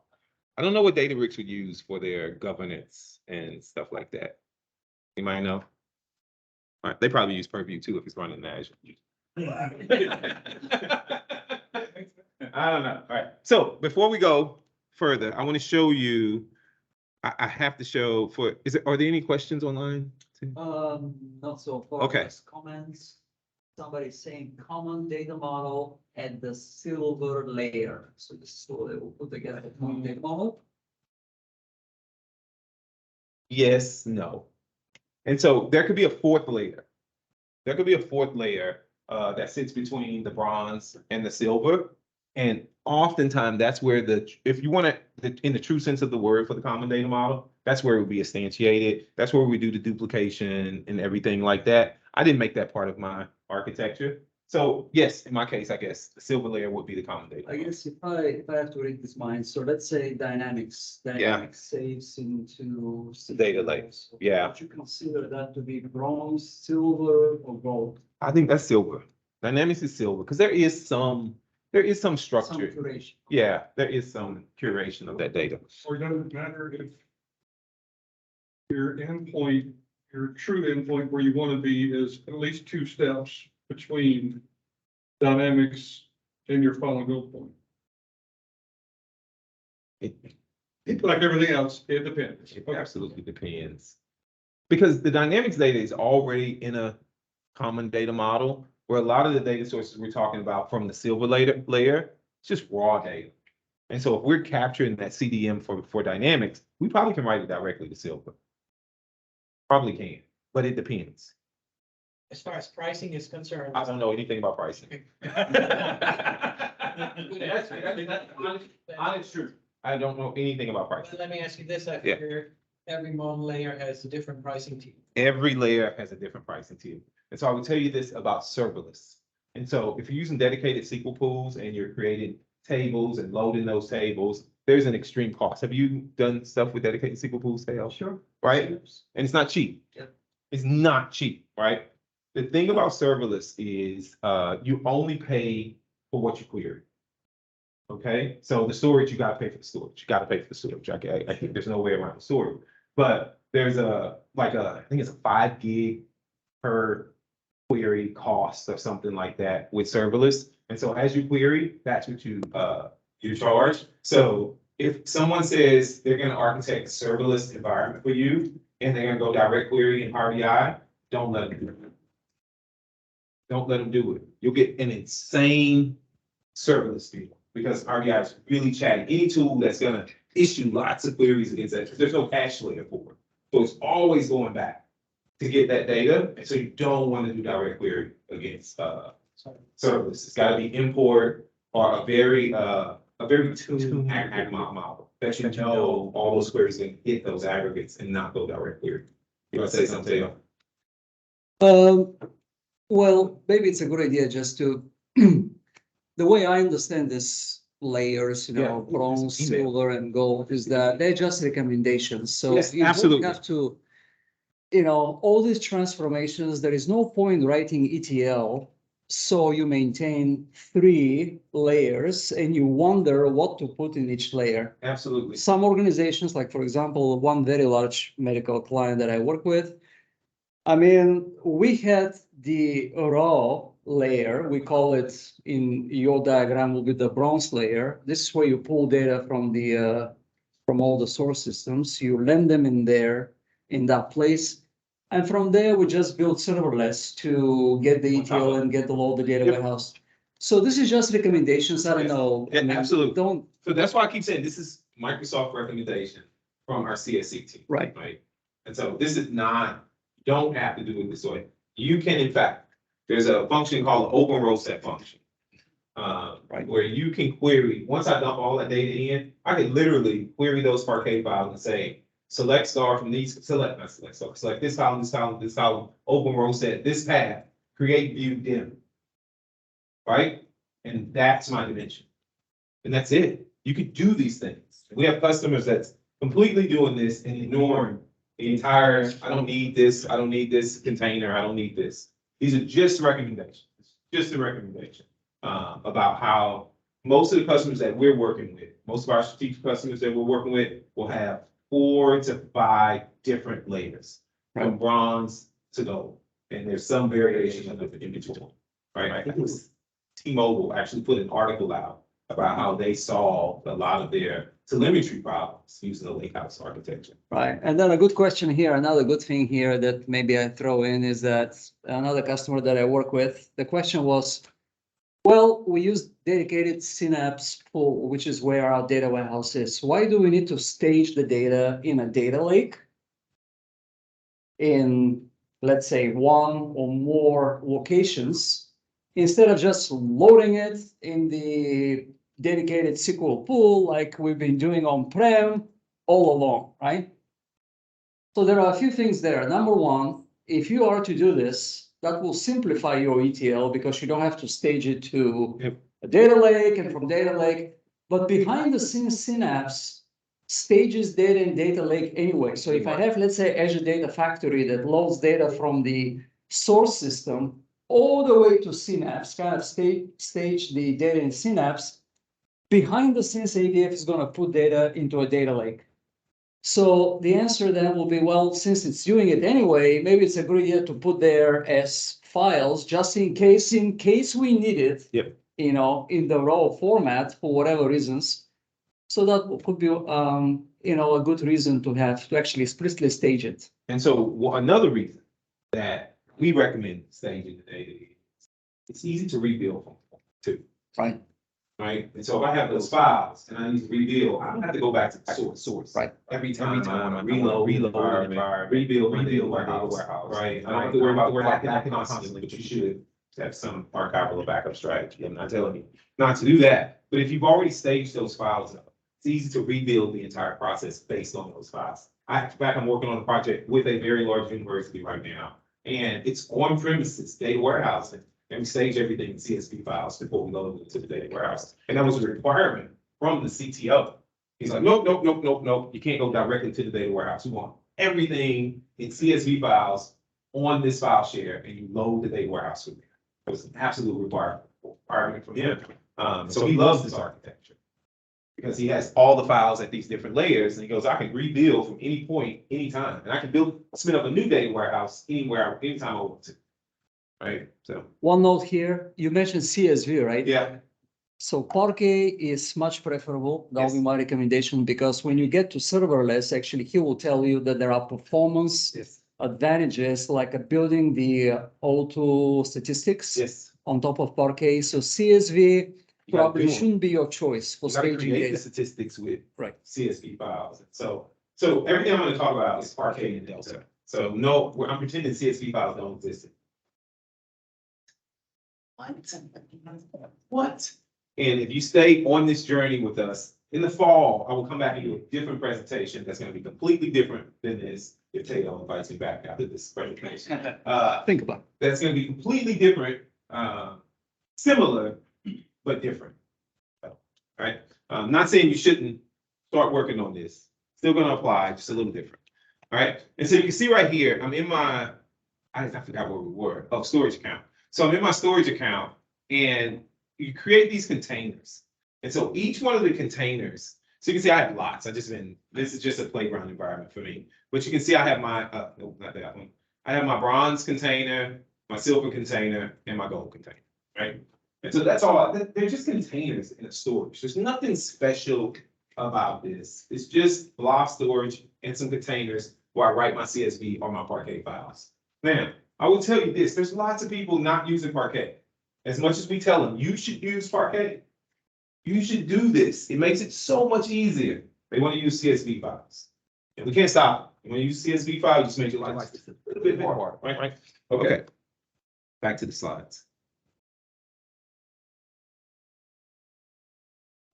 I don't know what Databricks would use for their governance and stuff like that. You might know. All right, they probably use Purview too if it's running in Azure. I don't know. All right. So before we go further, I want to show you. I have to show are there any questions online? Not so far. Okay. Just comments. Somebody saying common data model at the silver layer. So this is what they will put together, the common data model. Yes, no. And so there could be a fourth layer. There could be a fourth layer that sits between the bronze and the silver. And oftentimes that's where if you want to, in the true sense of the word for the common data model, that's where it would be instantiated. That's where we do the duplication and everything like that. I didn't make that part of my architecture. So yes, in my case, I guess the silver layer would be the common data. I model. guess if I have to read this mind, so let's say Dynamics saves into. Data lake, So yeah. Would you consider that to be bronze, silver, or gold? I think that's silver. Dynamics is silver because there is some Some structure. curation. Yeah, there is some curation of that data. Or does it matter if your endpoint, your true endpoint where you want to be is at least 2 steps between Dynamics and your final goal point? Like everything else, it depends. It Okay. absolutely depends. Because the Dynamics data is already in a common data model where a lot of the data sources we're talking about from the silver layer, it's just raw data. And so if we're capturing that CDM for Dynamics, we probably can write it directly to silver. Probably can, but it depends. As far as pricing is concerned. I don't know anything about pricing. Honest truth. I don't know anything about pricing. But let me ask you this, I Yeah. figure every model layer has a different pricing tier. Every layer has a different pricing tier. And so I will tell you this about serverless. And so if you're using dedicated SQL pools and you're creating tables and loading those tables, there's an extreme cost. Have you done stuff with dedicated SQL pools, Dale? Sure. Right? And it's not cheap. Yep. It's not cheap, right? The thing about serverless is you only pay for what you query. Okay, so the storage, you gotta pay for the storage. You gotta pay for the storage. I think there's no way around the storage. But there's I think it's a 5 gig per query cost or something like that with serverless. And so as you query, that's what you charge. So if someone says they're gonna architect a serverless environment for you and they're gonna go direct query in Power BI, don't let them do it. Don't let them do it. You'll get an insane serverless fee because Power BI is really chatty. Any tool that's gonna issue lots of queries against that, there's no cache layer for it. So it's always going back to get that data. And so you don't want to do direct query against serverless. It's gotta be import or a very tuned model that you know all those queries can hit those aggregates and not go direct query. You want to say something, Taylor? Well, maybe it's a good idea just to, the way I understand this layers, Yeah. bronze, Email. silver and gold is that they're just recommendations. So Yes, you don't absolutely. have to, all these transformations, there is no point writing ETL. So you maintain 3 layers and you wonder what to put in each layer. Absolutely. Some organizations, like for example, one very large medical client that I work with, I mean, we had the raw layer, we call it in your diagram will be the bronze layer. This is where you pull data from the from all the source systems. You land them in there, in that place. And from there, we just build serverless to get the ETL and get all the data Yep. warehouse. So this is just recommendations. I don't know. I Yeah, mean, absolutely. Don't, So that's why I keep saying this is Microsoft recommendation from our CSC team. Right. Right? And so this is not, you don't have to do it this way. You can, in fact, there's a function called the open row set function. Right. Where you can query, once I dump all that data in, I can literally query those Parquet files and say, select star from these, select, not select star, select this column, this column, this column, open row set, this path, create view dim. Right? And that's my dimension. And that's it. You could do these things. We have customers that's completely doing this and ignoring the entire, I don't need this, I don't need this container, I don't need this. These are just recommendations, just a recommendation about how most of the customers that we're working with, most of our strategic customers that we're working with will have 4 to 5 different layers from bronze to gold. And there's some variation of it in between, right? I think it was T-Mobile actually put an article out about how they solved a lot of their telemetry problems using the Lakehouse architecture. right. And then a good question here, another good thing here that maybe I throw in is that another customer that I work with, the question was, well, we use dedicated Synapse pool, which is where our data warehouse is. Why do we need to stage the data in a data lake in, let's say, 1 or more locations, instead of just loading it in the dedicated SQL pool like we've been doing on-prem all along, right? So there are a few things there. Number one, if you are to do this, that will simplify your ETL because you don't have to stage it to a data lake and from data lake. But behind the scenes, Synapse stages data in data lake anyway. So if I have, let's say, Azure Data Factory that loads data from the source system all the way to Synapse, kind of stage the data in Synapse, behind the scenes, ADF is going to put data into a data lake. So the answer then will be, well, since it's doing it anyway, maybe it's a good idea to put there as files just in case we need it, Yep. you know, in the raw format for whatever reasons. So that could be, you know, a good reason to actually explicitly stage it. And so another reason that we recommend staging the data is it's easy to rebuild from too. Right. Right. And so if I have those files and I need to rebuild, I don't have to go back to the source. Right. Every time I want to rebuild my data warehouse, right? I don't have to worry about backing up constantly, but you should have some archival or backup strategy. I'm not telling you not to do that. But if you've already staged those files up, it's easy to rebuild the entire process based on those files. In fact, I'm working on a project with a very large university right now, and it's on premises data warehousing. And we stage everything in CSV files before we load it into the data warehouse. And that was a requirement from the CTO. He's like, nope. You can't go directly to the data warehouse. We want everything in CSV files on this file share, and you load the data warehouse from there. It was an absolute requirement from him. So he loves this architecture because he has all the files at these different layers, and he goes, I can rebuild from any point, anytime, and I can spin up a new data warehouse anytime I want to. Right, so. One note here, you mentioned CSV, right? Yeah. So Parquet is much preferable. That will be Yes. my recommendation, because when you get to serverless, actually, he will tell you that there are performance advantages, like building the O2 statistics Yes. on top of Parquet. So CSV probably shouldn't be your choice for You gotta staging create the data. statistics with Right. CSV files. So everything I'm gonna talk about is Parquet and Delta. So no, I'm pretending CSV files don't exist. What? And if you stay on this journey with us, in the fall, I will come back and do a different presentation that's gonna be completely different than this, if Taylor invites me back after this presentation. Think about it. That's gonna be completely different, similar, but different. Right? I'm not saying you shouldn't start working on this. Still gonna apply, just a little different. All right? And so you can see right here, I'm in my, I forgot where we were, storage account. So I'm in my storage account, and you create these containers. And so each one of the containers, so you can see I have lots. This is just a playground environment for me. But you can see I have my, no, not that one. I have my bronze container, my silver container, and my gold container, right? And so that's all, they're just containers in a storage. There's nothing special about this. It's just blob storage and some containers where I write my CSV or my Parquet files. Now, I will tell you this, there's lots of people not using Parquet. As much as we tell them, you should use Parquet, you should do this. It makes it so much easier. They want to use CSV files. And we can't stop. When you use CSV files, just make your life a little bit more hard, right? Okay. Back to the slides.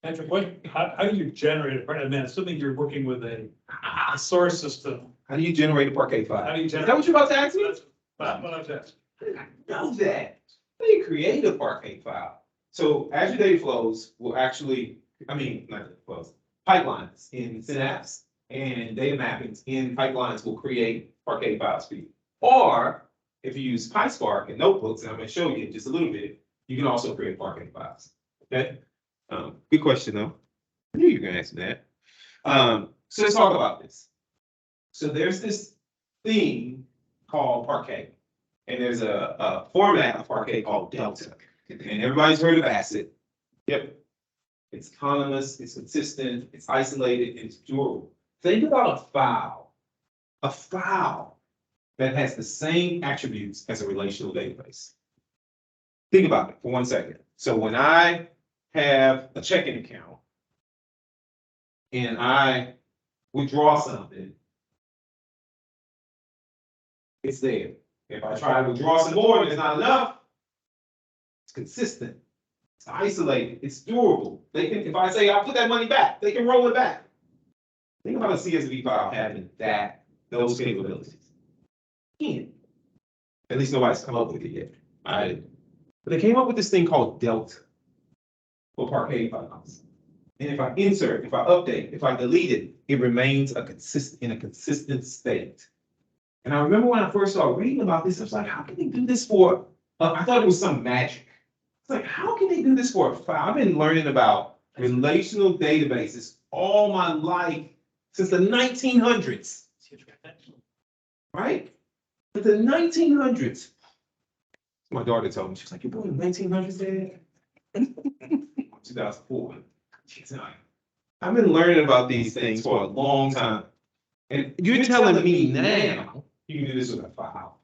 Patrick, how do you generate it? I mean, assuming you're working with a source system, How do you generate a Parquet file? how do you Is generate? that what you're about to ask me? That's what I was asking. I know that. How do you create a Parquet file? So as your data flows will actually, not data flows, pipelines in Synapse and data mappings in pipelines will create Parquet files for you. Or if you use PySpark and notebooks, and I'm going to show you in just a little bit, you can also create Parquet files. Okay. Good question though. I knew you were going to ask me that. So let's talk about this. So there's this thing called Parquet. And there's a format of Parquet called Delta. And everybody's heard of ACID. Yep. It's autonomous, it's consistent, it's isolated, and it's durable. Think about a file that has the same attributes as a relational database. Think about it for 1 second. So when I have a checking account and I withdraw something, it's there. If I try to withdraw some more and it's not enough, it's consistent, it's isolated, it's durable. They can, if I say I'll put that money back, they can roll it back. Think about a CSV file having those capabilities. At least nobody's come up with it yet. But they came up with this thing called Delta for Parquet files. And if I insert, if I update, if I delete it, it remains in a consistent state. And I remember when I first started reading about this, I was like, how can they do this for, I thought it was some magic. It's like, how can they do this for a file? I've been learning about relational databases all my life, since the 1900s. Right? But the 1900s. My daughter told me, she's like, you're born in the 1900s, Dad? 2004. She's like, I've been learning about these things for a long time. And you're telling me now you can do this with a file.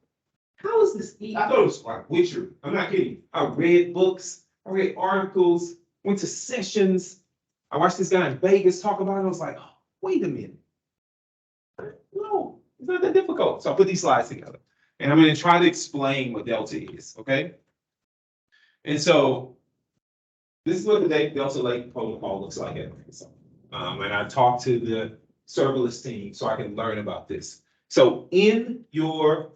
How is this? I thought it was like witchery. I'm not kidding. I read books, I read articles, went to sessions. I watched this guy in Vegas talk about it. I was like, oh, wait a minute. No, it's not that difficult. So I put these slides together. And I'm going to try to explain what Delta is, okay? And so this is what the Delta Lake protocol looks like. And I talked to the serverless team so I can learn about this. So in your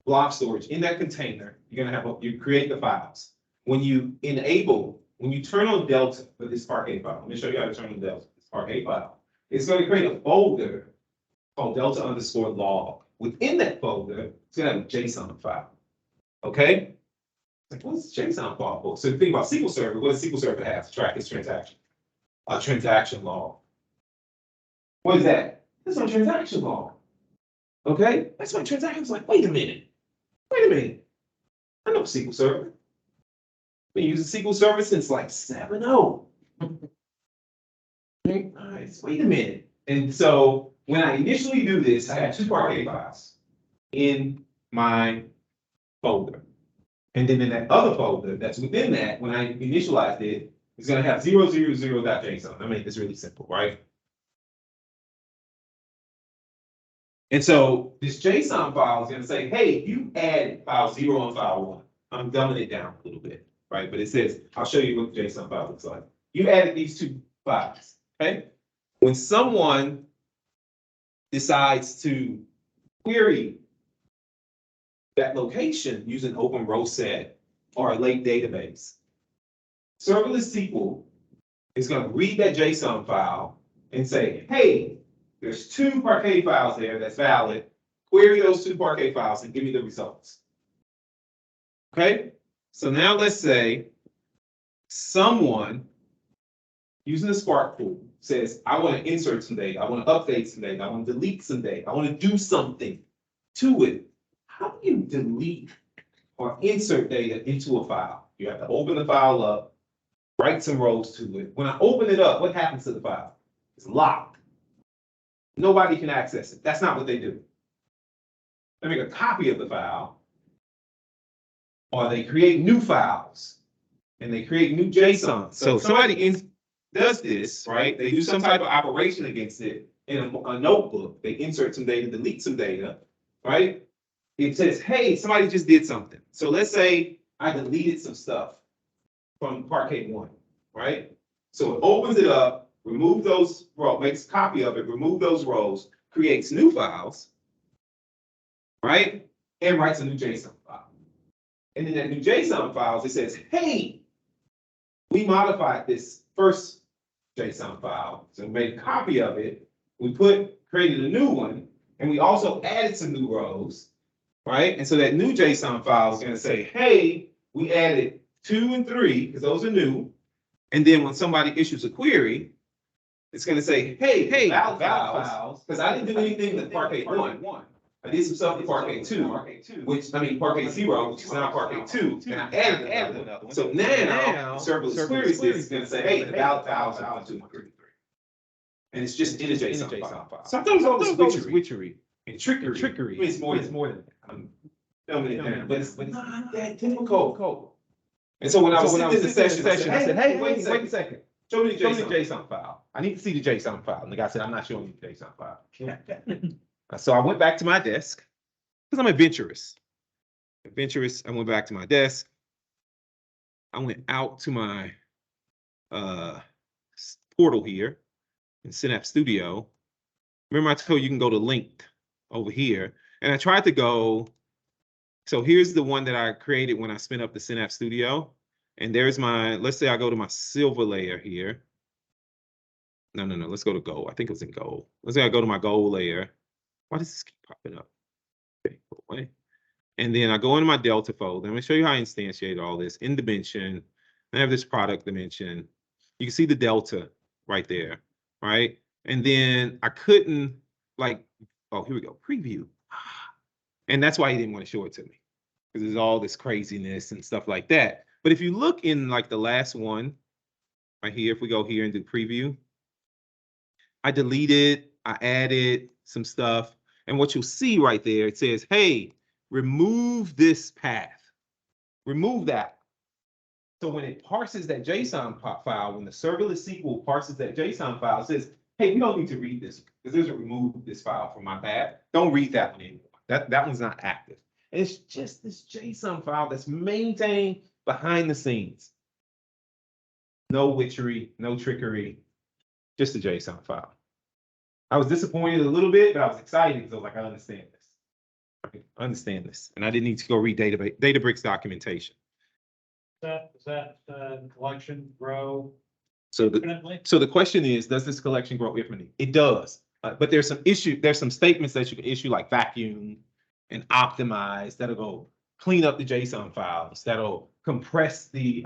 blob storage, in that container, you're going to have, you create the files. When you turn on Delta for this Parquet file, let me show you how to turn on Delta, this Parquet file. It's going to create a folder called Delta_log. Within that folder, it's going to have a JSON file. Okay? Like, what's JSON file for? So think about SQL Server. What does SQL Server have to track its transaction? A transaction log. What is that? That's my transaction log. Okay? That's my transaction. It's like, wait a minute. I know SQL Server. Been using SQL Server since like 7.0. Nice. Wait a minute. And so when I initially do this, I have two Parquet files in my folder. And then in that other folder that's within that, when I initialized it, it's going to have 000.json. I made this really simple, right? And so this JSON file is going to say, hey, you added file 0 and file 1. I'm dumbing it down a little bit, right? But it says, I'll show you what the JSON file looks like. You added these two files, okay? When someone decides to query that location using Open Row Set or a Lake database, Serverless SQL is going to read that JSON file and say, hey, there's two Parquet files there that's valid. Query those two Parquet files and give me the results. Okay? So now let's say someone using the Spark pool says, I want to insert some data, I want to update some data, I want to delete some data, I want to do something to it. How do you delete or insert data into a file? You have to open the file up, write some rows to it. When I open it up, what happens to the file? It's locked. Nobody can access it. That's not what they do. They make a copy of the file, or they create new files, and they create new JSON. So if somebody does this, right? They do some type of operation against it in a notebook. They insert some data, delete some data, right? It says, hey, somebody just did something. So let's say I deleted some stuff from Parquet 1, right? So it opens it up, remove those rows, makes a copy of it, remove those rows, creates new files, right? And writes a new JSON file. And in that new JSON files, it says, hey, we modified this first JSON file. So we made a copy of it. We created a new one, and we also added some new rows, right? And so that new JSON file is going to say, hey, we added 2 and 3, because those are new. And then when somebody issues a query, it's going to say, hey, valid files, because I didn't do anything with Parquet 1. I did some stuff with Parquet 2, Parquet 0, which is now Parquet 2, and I added another one. So now, serverless query is going to say, hey, the valid files are 1, 2, 3. And it's just in a JSON file. Sometimes all this witchery and trickery. It's more than that. I'm dumbing it down, but it's not that difficult. And so when I was sitting in the session, I said, hey, wait a second. Show me the JSON file. I need to see the JSON file. And the guy said, I'm not showing you the JSON file. So I went back to my desk, because I'm adventurous. I went back to my desk. I went out to my portal here in Synapse Studio. Remember I told you you can go to linked over here. And I tried to go, so here's the one that I created when I spin up the Synapse Studio. And there's my, let's say I go to my silver layer here. No, let's go to gold. I think it was in gold. Let's say I go to my gold layer. Why does this keep popping up? Okay, go away. And then I go into my Delta folder. I'm going to show you how I instantiate all this in dimension. I have this product dimension. You can see the Delta right there, right? And then I couldn't oh, here we go, preview. And that's why he didn't want to show it to me, because there's all this craziness and stuff like that. But if you look in the last one right here, if we go here and do preview, I deleted, I added some stuff. And what you'll see right there, it says, hey, remove this path. Remove that. So when it parses that JSON file, when the serverless SQL parses that JSON file, it says, hey, we don't need to read this because there's a remove this file from my path. Don't read that one anymore. That one's not active. And it's just this JSON file that's maintained behind the scenes. No witchery, no trickery, just a JSON file. I was disappointed a little bit, but I was excited because I was like, I understand this. I understand this. And I didn't need to go read Databricks documentation. Does that collection grow So infinitely? the question is, does this collection grow infinitely? It does. But there's some statements that you can issue like vacuum and optimize that'll go clean up the JSON files, that'll compress the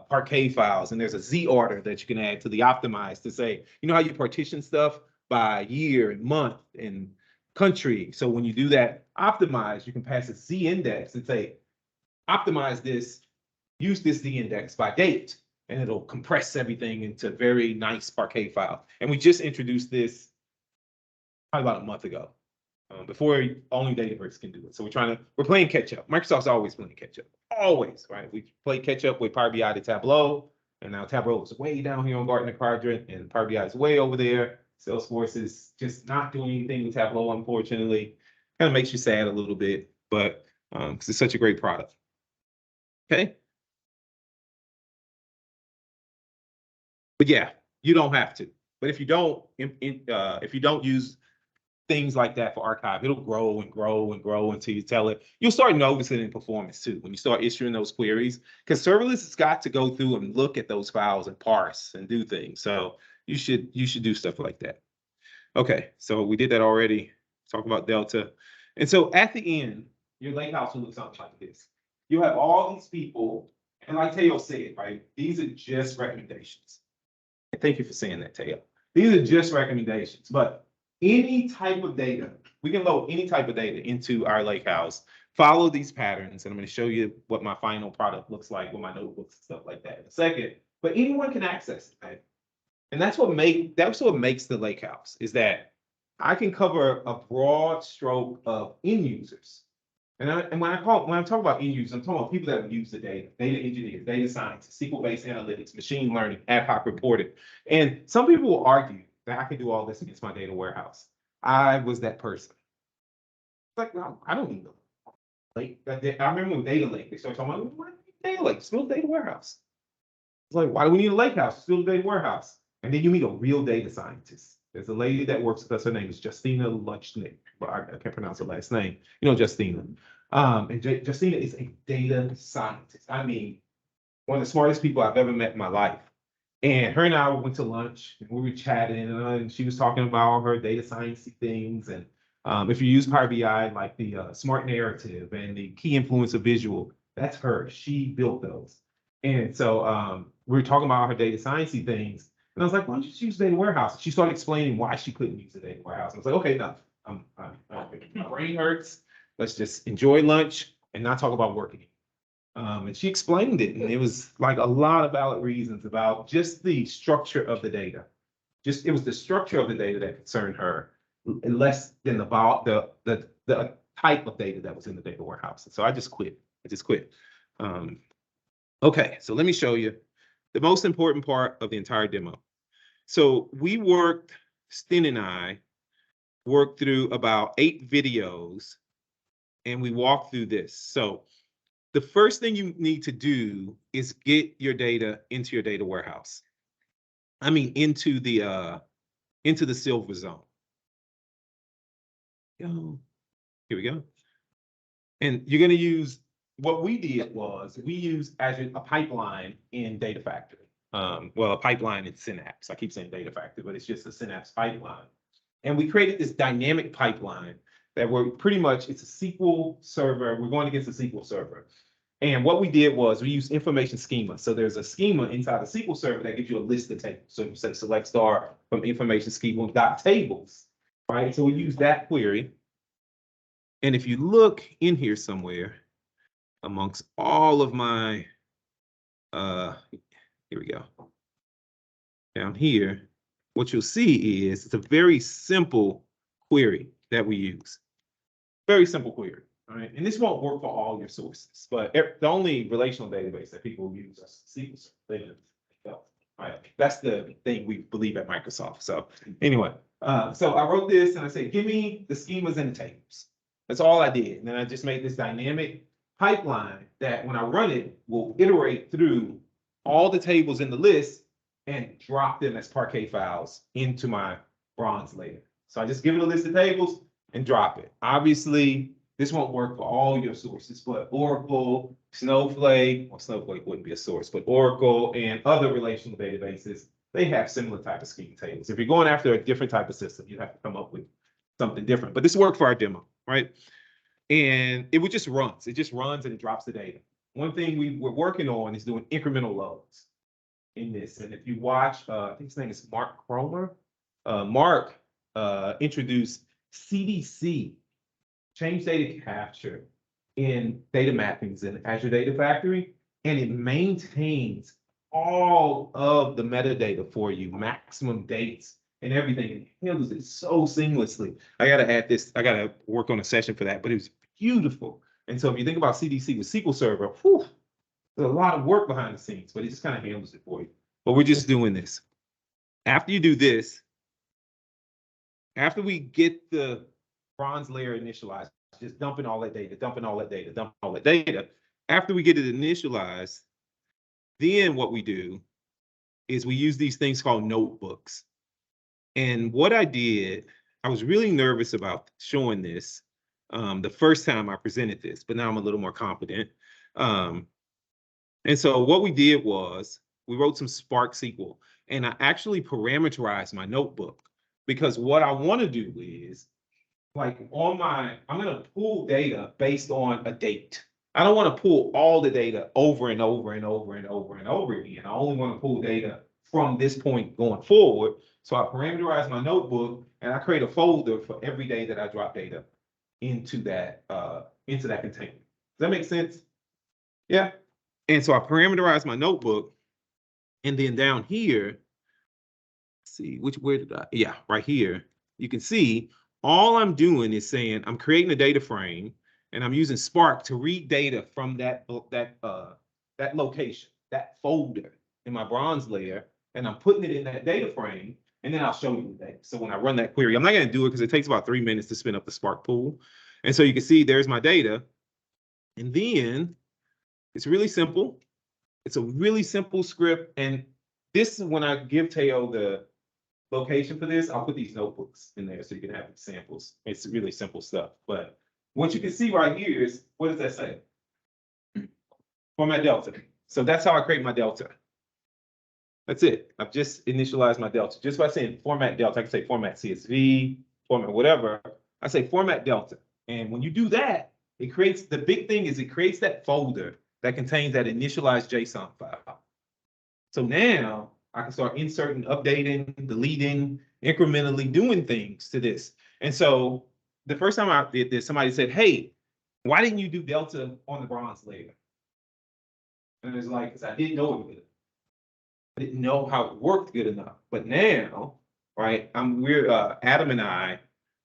Parquet files. And there's a Z order that you can add to the optimize to say, you know how you partition stuff by year and month and country. So when you do that optimize, you can pass a Z index and say, optimize this, use this Z index by date, and it'll compress everything into very nice Parquet file. And we just introduced this probably about a month ago, before only Databricks can do it. So we're playing catch up. Microsoft's always playing catch up, always, right? We play catch up with Power BI to Tableau, and now Tableau is way down here on Gartner Quadrant, and Power BI is way over there. Salesforce is just not doing anything with Tableau, unfortunately. Kind of makes you sad a little bit, but because it's such a great product. Okay. But yeah, you don't have to. But if you don't, if you don't use things like that for archive, it'll grow and grow and grow until you tell it. You'll start noticing it in performance too when you start issuing those queries, because serverless has got to go through and look at those files and parse and do things. So you should do stuff like that. Okay, so we did that already. Talk about Delta. And so at the end, your Lakehouse will look something like this. You have all these people, and like Teo said, right? These are just recommendations. And thank you for saying that, Teo. These are just recommendations, but any type of data, we can load any type of data into our Lakehouse, follow these patterns, and I'm going to show you what my final product looks like with my notebooks and stuff like that in a second. But anyone can access it, right? And that's what makes the Lakehouse, is that I can cover a broad stroke of end users. And when I'm talking about end users, I'm talking about people that use the data engineers, data scientists, SQL-based analytics, machine learning, ad hoc reporting. And some people will argue that I can do all this against my data warehouse. I was that person. It's like, no, I don't need them. Like, I remember when Data Lake, they started talking about, why do we need data lake? It's still a data warehouse. It's like, why do we need a lake house? It's still a data warehouse. And then you meet a real data scientist. There's a lady that works with us. Her name is Justina Luchnick. Well, I can't pronounce her last name. You know Justina. And Justina is a data scientist. I mean, one of the smartest people I've ever met in my life. And her and I went to lunch and we were chatting, and she was talking about her data science things. And if you use Power BI, like the smart narrative and the key influencer visual, that's her. She built those. And so we were talking about her data sciencey things. And I was like, why don't you just use data warehouse? She started explaining why she couldn't use the data warehouse. I was like, okay, no, my brain hurts. Let's just enjoy lunch and not talk about working. And she explained it, and it was like a lot of valid reasons about just the structure of the data. It was the structure of the data that concerned her, less than the type of data that was in the data warehouse. And so I just quit. Okay, so let me show you the most important part of the entire demo. So Sten and I worked through about 8 videos, and we walked through this. So the first thing you need to do is get your data into your data warehouse. I mean, into the silver zone. Here we go. And you're going to use, what we did was we used Azure, a pipeline in Data Factory. Well, a pipeline in Synapse. I keep saying Data Factory, but it's just a Synapse pipeline. And we created this dynamic pipeline that it's a SQL server. We're going against a SQL server. And what we did was we used information schema. So there's a schema inside the SQL server that gives you a list of tables. So you say select star from information schema dot tables, right? So we use that query. And if you look in here somewhere amongst all of my, here we go. Down here, what you'll see is it's a very simple query that we use. Very simple query. All right, and this won't work for all your sources, but the only relational database that people use is SQL Server. Right, that's the thing we believe at Microsoft. So anyway, so I wrote this and I said, give me the schemas and the tables. That's all I did. And then I just made this dynamic pipeline that when I run it, will iterate through all the tables in the list and drop them as Parquet files into my bronze layer. So I just give it a list of tables and drop it. Obviously, this won't work for all your sources, but Oracle, Snowflake, well, Snowflake wouldn't be a source, but Oracle and other relational databases, they have similar type of schema tables. If you're going after a different type of system, you have to come up with something different. But this worked for our demo, right? And it just runs. It just runs and it drops the data. One thing we were working on is doing incremental loads in this. And if you watch, I think his name is Mark Cromer. Mark introduced CDC, change data capture, in data mappings in Azure Data Factory, and it maintains all of the metadata for you, maximum dates and everything. It handles it so seamlessly. I gotta add this, I gotta work on a session for that, but it was beautiful. And so if you think about CDC with SQL Server, whew, there's a lot of work behind the scenes, but it just kind of handles it for you. But we're just doing this. After you do this, after we get the bronze layer initialized, just dumping all that data, dumping all that data. After we get it initialized, then what we do is we use these things called notebooks. And what I did, I was really nervous about showing this the first time I presented this, but now I'm a little more confident. And so what we did was we wrote some Spark SQL, and I actually parameterized my notebook, because what I want to do is, like I'm going to pull data based on a date. I don't want to pull all the data over and over and over and over and over again. I only want to pull data from this point going forward. So I parameterize my notebook and I create a folder for every day that I drop data into that container. Does that make sense? Yeah. And so I parameterize my notebook, and then down here, see, where did I, yeah, right here. You can see all I'm doing is saying I'm creating a data frame and I'm using Spark to read data from that location, that folder in my bronze layer, and I'm putting it in that data frame, and then I'll show you the data. So when I run that query, I'm not going to do it because it takes about 3 minutes to spin up the Spark pool. And so you can see there's my data. And then it's really simple. It's a really simple script. And this is when I give Teo the location for this, I'll put these notebooks in there so you can have samples. It's really simple stuff. But what you can see right here is, what does that say? Format delta. So that's how I create my delta. That's it. I've just initialized my delta. Just by saying format delta, I can say format CSV, format whatever. I say format delta. And when you do that, it creates, the big thing is it creates that folder that contains that initialized JSON file. So now I can start inserting, updating, deleting, incrementally doing things to this. And so the first time I did this, somebody said, hey, why didn't you do delta on the bronze layer? And it's like, because I didn't know it good. I didn't know how it worked good enough. But now, right, Adam and I,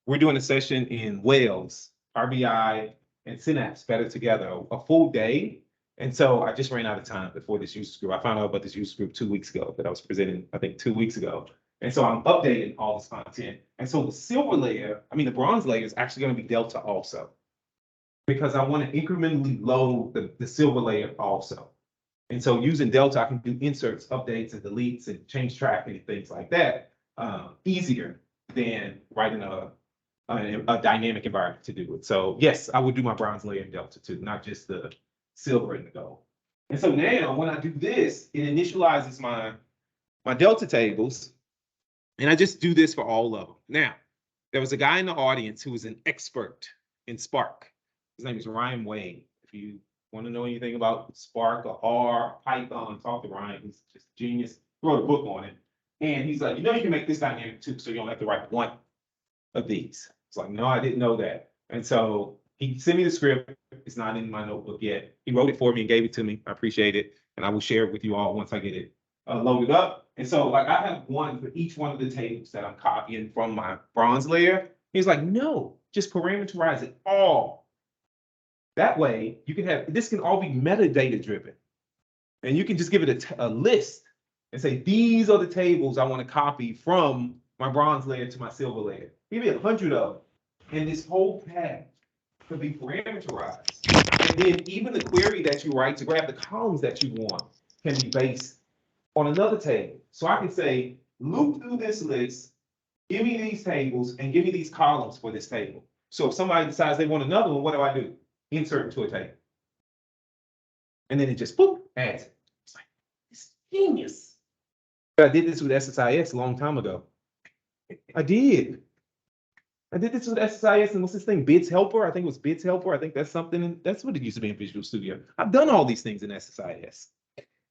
we're doing a session in Wales, RBI and Synapse better together, a full day. And so I just ran out of time before this user group. I found out about this user group 2 weeks ago that I was presenting, I think 2 weeks ago. And so I'm updating all this content. And so the silver layer, I mean, the bronze layer is actually going to be delta also, because I want to incrementally load the silver layer also. And so using delta, I can do inserts, updates, and deletes, and change tracking and things like that easier than writing a dynamic environment to do it. So yes, I would do my bronze layer in delta too, not just the silver and the gold. And so now when I do this, it initializes my delta tables, and I just do this for all of them. Now, there was a guy in the audience who was an expert in Spark. His name is Ryan Wade. If you want to know anything about Spark or R, Python, talk to Ryan. He's just a genius. He wrote a book on it. And he's like, you know, you can make this dynamic too, so you don't have to write one of these. It's like, no, I didn't know that. And so he sent me the script. It's not in my notebook yet. He wrote it for me and gave it to me. I appreciate it. And I will share it with you all once I get it loaded up. And so like I have one for each one of the tables that I'm copying from my bronze layer. He's like, no, just parameterize it all. That way you can have, this can all be metadata driven. And you can just give it a list and say, these are the tables I want to copy from my bronze layer to my silver layer. Give me 100 of them. And this whole path could be parameterized. And then even the query that you write to grab the columns that you want can be based on another table. So I can say, loop through this list, give me these tables, and give me these columns for this table. So if somebody decides they want another one, what do? Insert into a table. And then it just, boop, adds it. It's like, it's genius. I did this with SSIS a long time ago. I did this with SSIS, and what's this thing, Bids Helper? I think it was Bids Helper. I think that's something, that's what it used to be in Visual Studio. I've done all these things in SSIS.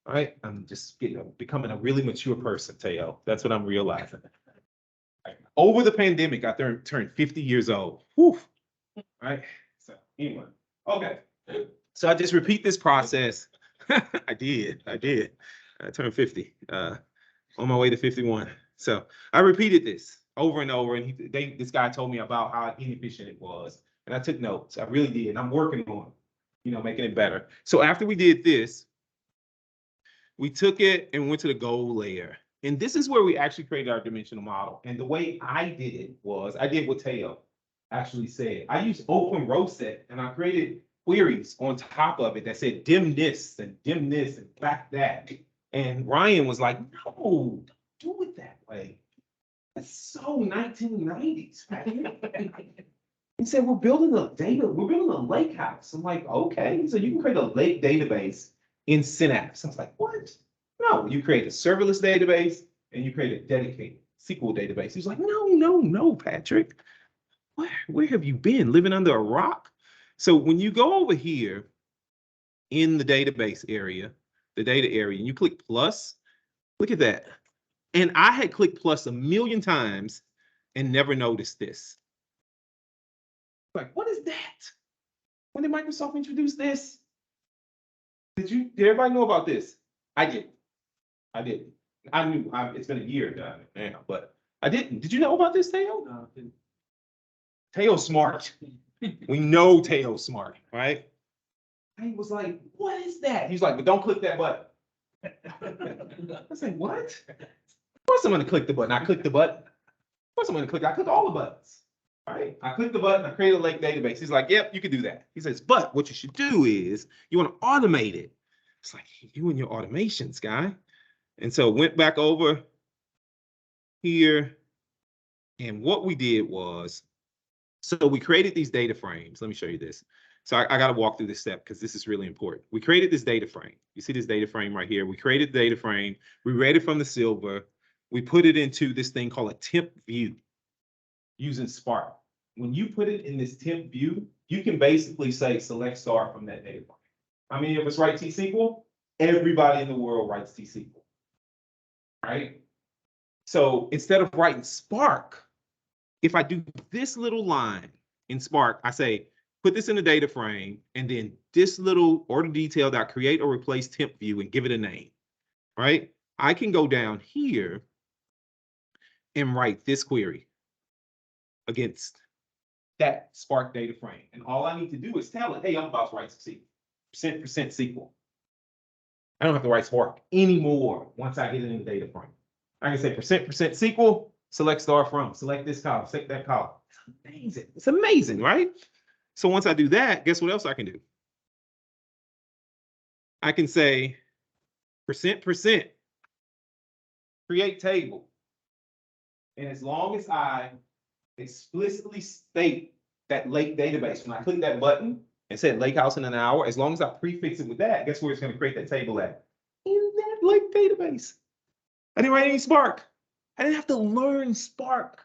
All right, I'm just becoming a really mature person, Teo. That's what I'm realizing. Over the pandemic, I turned 50 years old. Whew. All right, so anyway, okay. So I just repeat this process. I did. I turned 50, on my way to 51. So I repeated this over and over, and this guy told me about how inefficient it was, and I took notes. I really did, and I'm working on, making it better. So after we did this, we took it and went to the gold layer, and this is where we actually created our dimensional model. And the way I did it was, I did what Teo actually said. I used open row set, and I created queries on top of it that said dim this and black that. And Ryan was like, no, don't do it that way. That's so 1990s. He said, we're building a Lakehouse. I'm like, okay, so you can create a lake database in Synapse. I was like, what? No, you create a serverless database and you create a dedicated SQL database. He's like, no, Patrick. Where have you been? Living under a rock? So when you go over here in the database area, the data area, and you click plus, look at that. And I had clicked plus 1,000,000 times and never noticed this. Like, what is that? When did Microsoft introduce this? Did everybody know about this? I did. I knew, it's been a year done now, but I didn't. Did you know about this, Teo? No, I didn't. Teo's smart. We know Teo's smart, right? I was like, what is that? He's like, but don't click that button. I said, what? Of course I'm gonna click the button. I click the button. Of course I'm gonna click. I click all the buttons. Right? I click the button. I create a lake database. He's like, yep, you can do that. He says, but what you should do is you want to automate it. It's like, you and your automations, guy. And so went back over here. And what we did was, so we created these data frames. Let me show you this. So I got to walk through this step because this is really important. We created this data frame. You see this data frame right here. We created the data frame. We read it from the Silver. We put it into this thing called a temp view using Spark. When you put it in this temp view, you can basically say select star from that data frame. I mean, if it's write T-SQL, everybody in the world writes T-SQL, right? So instead of writing Spark, if I do this little line in Spark, I say, put this in the data frame, and then this little order detail that create or replace temp view and give it a name, right? I can go down here and write this query against that Spark data frame. And all I need to do is tell it, hey, I'm about to write some SQL, percent SQL. I don't have to write Spark anymore once I get it in the data frame. I can say percent SQL, select star from, select this column, select that column. It's amazing. It's amazing, right? So once I do that, guess what else I can do? I can say percent, create table. And as long as I explicitly state that lake database, when I click that button and said Lakehouse in an hour, as long as I prefix it with that, guess where it's going to create that table at? In that lake database. I didn't write any Spark. I didn't have to learn Spark.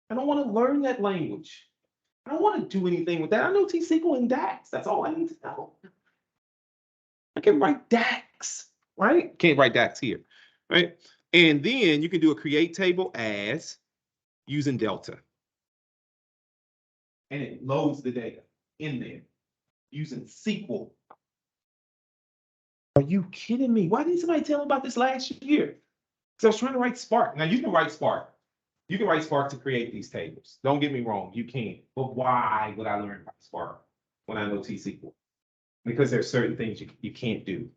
I don't want to learn that language. I don't want to do anything with that. I know T-SQL and DAX. That's all I need to know. I can write DAX, right? Can't write DAX here, right? And then you can do a create table as using Delta. And it loads the data in there using SQL. Are you kidding me? Why didn't somebody tell me about this last year? Because I was trying to write Spark. Now you can write Spark. You can write Spark to create these tables. Don't get me wrong, you can. But why would I learn about Spark when I know T-SQL? Because there's certain things you can't do,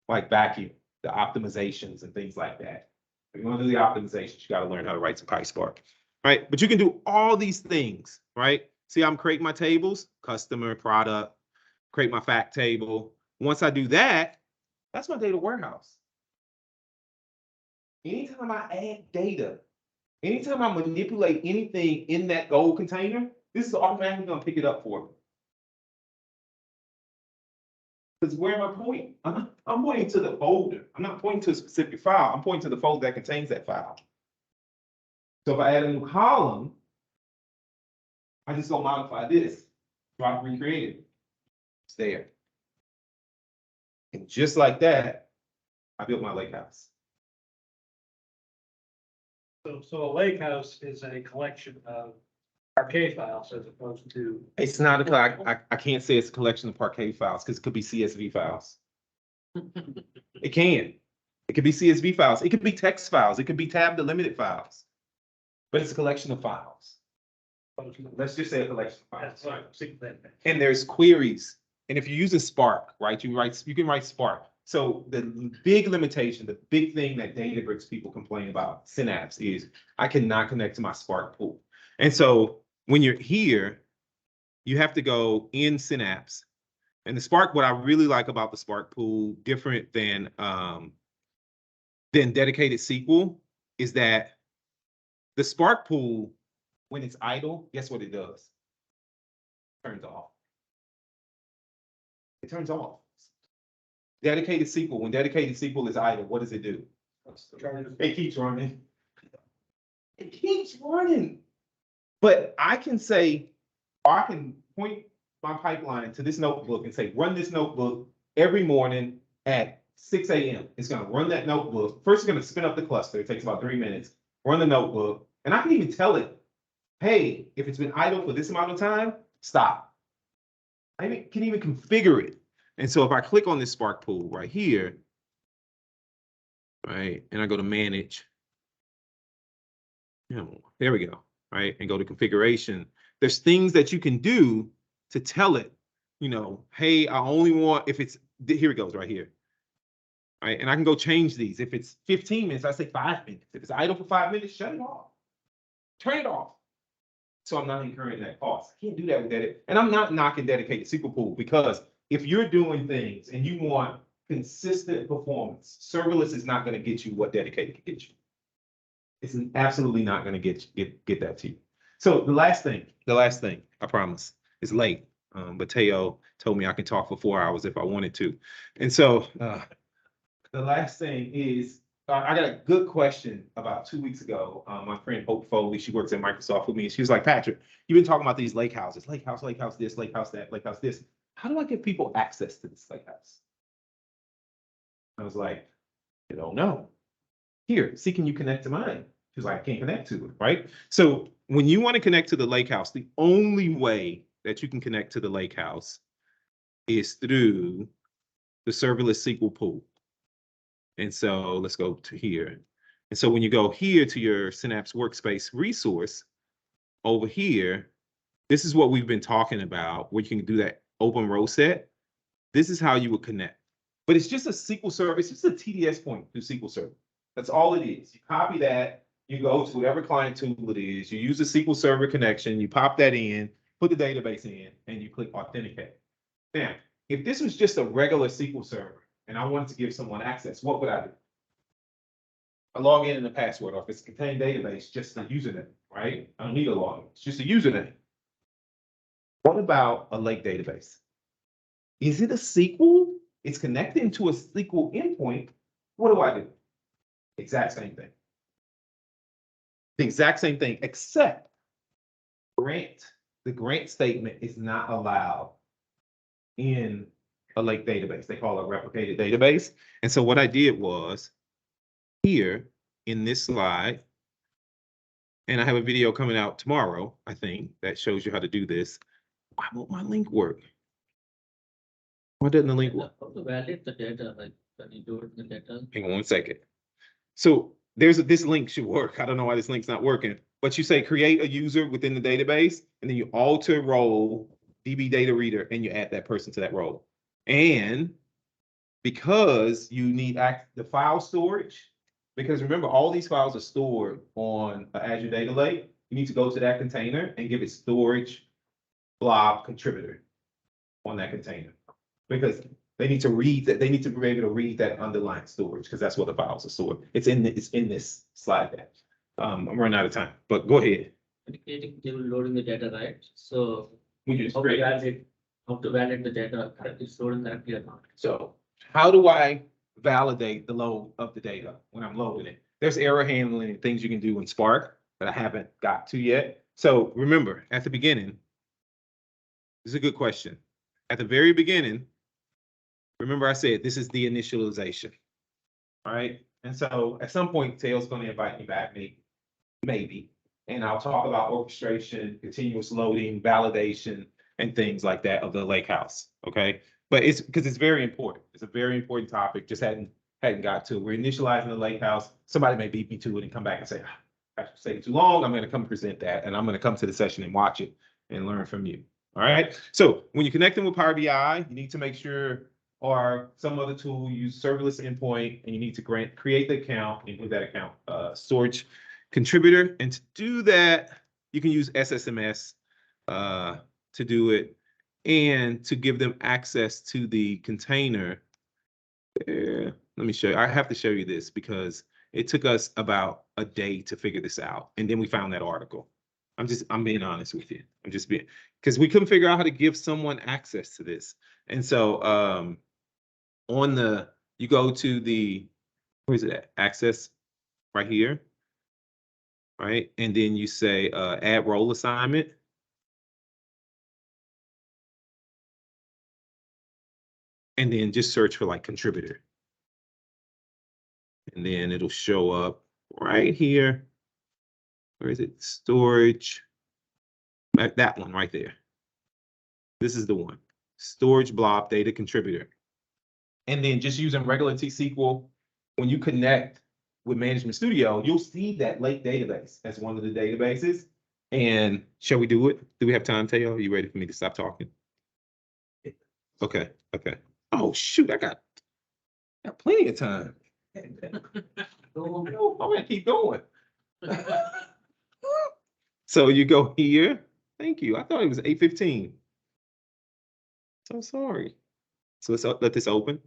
like vacuum, the optimizations and things like that. If you want to do the optimizations, you got to learn how to write some PySpark, right? But you can do all these things, right? See, I'm creating my tables, customer, product, create my fact table. Once I do that, that's my data warehouse. Anytime I add data, anytime I manipulate anything in that gold container, this is automatically going to pick it up for me. Because where am I pointing? I'm pointing to the folder. I'm not pointing to a specific file. I'm pointing to the folder that contains that file. So if I add a new column, I just go modify this, drop recreate it. It's there. And just like that, I built my Lakehouse. So a Lakehouse is a collection of Parquet files as opposed to. It's not a, I can't say it's a collection of Parquet files because it could be CSV files. It can. It could be CSV files. It could be text files. It could be tab delimited files. But it's a collection of files. Let's just say a collection of files. And there's queries. And if you're using Spark, right, you can write Spark. So the big limitation, the big thing that Databricks people complain about, Synapse, is I cannot connect to my Spark pool. And so when you're here, you have to go in Synapse. And the Spark, what I really like about the Spark pool, different than dedicated SQL, is that the Spark pool, when it's idle, guess what it does? It turns off. It turns off. Dedicated SQL, when dedicated SQL is idle, what does it do? It keeps running. It keeps running. But I can say, or I can point my pipeline to this notebook and say, run this notebook every morning at 6 a.m. It's going to run that notebook. First, it's going to spin up the cluster. It takes about 3 minutes. Run the notebook. And I can even tell it, hey, if it's been idle for this amount of time, stop. I can even configure it. And so if I click on this Spark pool right here, right? And I go to manage. There we go, right? And go to configuration. There's things that you can do to tell it, you know, hey, I only want, if it's, here it goes right here. Right, and I can go change these. If it's 15 minutes, I say 5 minutes. If it's idle for 5 minutes, shut it off. Turn it off. So I'm not incurring that cost. I can't do that with that. And I'm not knocking dedicated SQL Pool, because if you're doing things and you want consistent performance, serverless is not going to get you what dedicated can get you. It's absolutely not going to get that to you. So the last thing, I promise, is late. But Teo told me I can talk for 4 hours if I wanted to. And so the last thing is, I got a good question about 2 weeks ago. My friend Hope Foley, she works at Microsoft with me, and she was like, Patrick, you've been talking about these lake houses, Lakehouse this, Lakehouse that, Lakehouse this. How do I give people access to this Lakehouse? I was like, I don't know. Here, see, can you connect to mine? She was like, I can't connect to it, right? So when you want to connect to the Lakehouse, the only way that you can connect to the Lakehouse is through the Serverless SQL Pool. And so let's go to here. And so when you go here to your Synapse Workspace resource, over here, this is what we've been talking about, where you can do that open row set. This is how you would connect. But it's just a SQL Server. It's just a TDS point through SQL Server. That's all it is. You copy that, you go to whatever client tool it is, you use the SQL Server connection, you pop that in, put the database in, and you click Authenticate. Now, if this was just a regular SQL Server, and I wanted to give someone access, what would I do? I log in the password, or if it's a contained database, just the username, right? I don't need a login, it's just a username. What about a lake database? Is it a SQL? It's connecting to a SQL endpoint. What do I do? Exact same thing. The exact same thing, except the grant statement is not allowed in a lake database. They call it a replicated database. And so what I did was here in this slide, and I have a video coming out tomorrow, I think, that shows you how to do this. Why won't my link work? Why doesn't the link work? How to validate the data, like when you do it in the data? Hang on 1 second. So this link should work. I don't know why this link's not working, but you say create a user within the database, and then you alter role DB data reader, and you add that person to that role. And because you need the file storage, because remember, all these files are stored on an Azure Data Lake, you need to go to that container and give it storage blob contributor on that container, because they need to read that. They need to be able to read that underlying storage, because that's where the files are stored. It's in this slide deck. I'm running out of time, but go ahead. Indicating they will loading the data, right? So We just how to create. validate the data correctly stored in correctly or not? So how do I validate the load of the data when I'm loading it? There's error handling and things you can do in Spark that I haven't got to yet. So remember, at the beginning, this is a good question. At the very beginning, remember I said this is the initialization, all right? And so at some point, Taylor's going to invite me back, maybe, and I'll talk about orchestration, continuous loading, validation, and things like that of the Lakehouse, okay? But it's because it's very important. It's a very important topic. Just hadn't got to it. We're initializing the Lakehouse. Somebody may beat me to it and come back and say, I should say too long. I'm going to come present that, and I'm going to come to the session and watch it and learn from you. All right. So when you're connecting with Power BI, you need to make sure, or some other tool, use serverless endpoint, and you need to create the account and with that account storage contributor. And to do that, you can use SSMS to do it, and to give them access to the container. Let me show you. I have to show you this because it took us about a day to figure this out, and then we found that article. I'm being honest with you. I'm just being, because we couldn't figure out how to give someone access to this. And so you go to the, where is it at? Access right here, right? And then you say add role assignment. And then just search for like contributor. And then it'll show up right here. Where is it? Storage. That one right there. This is the one. Storage blob data contributor. And then just using regular T-SQL, when you connect with Management Studio, you'll see that Lake database as one of the databases. And shall we do it? Do we have time, Teo? Are you ready for me to stop talking? Okay, okay. Oh, shoot, I got plenty of time. I'm gonna keep going. So you go here. Thank you. I thought it was 8:15. So sorry. So let's let this open.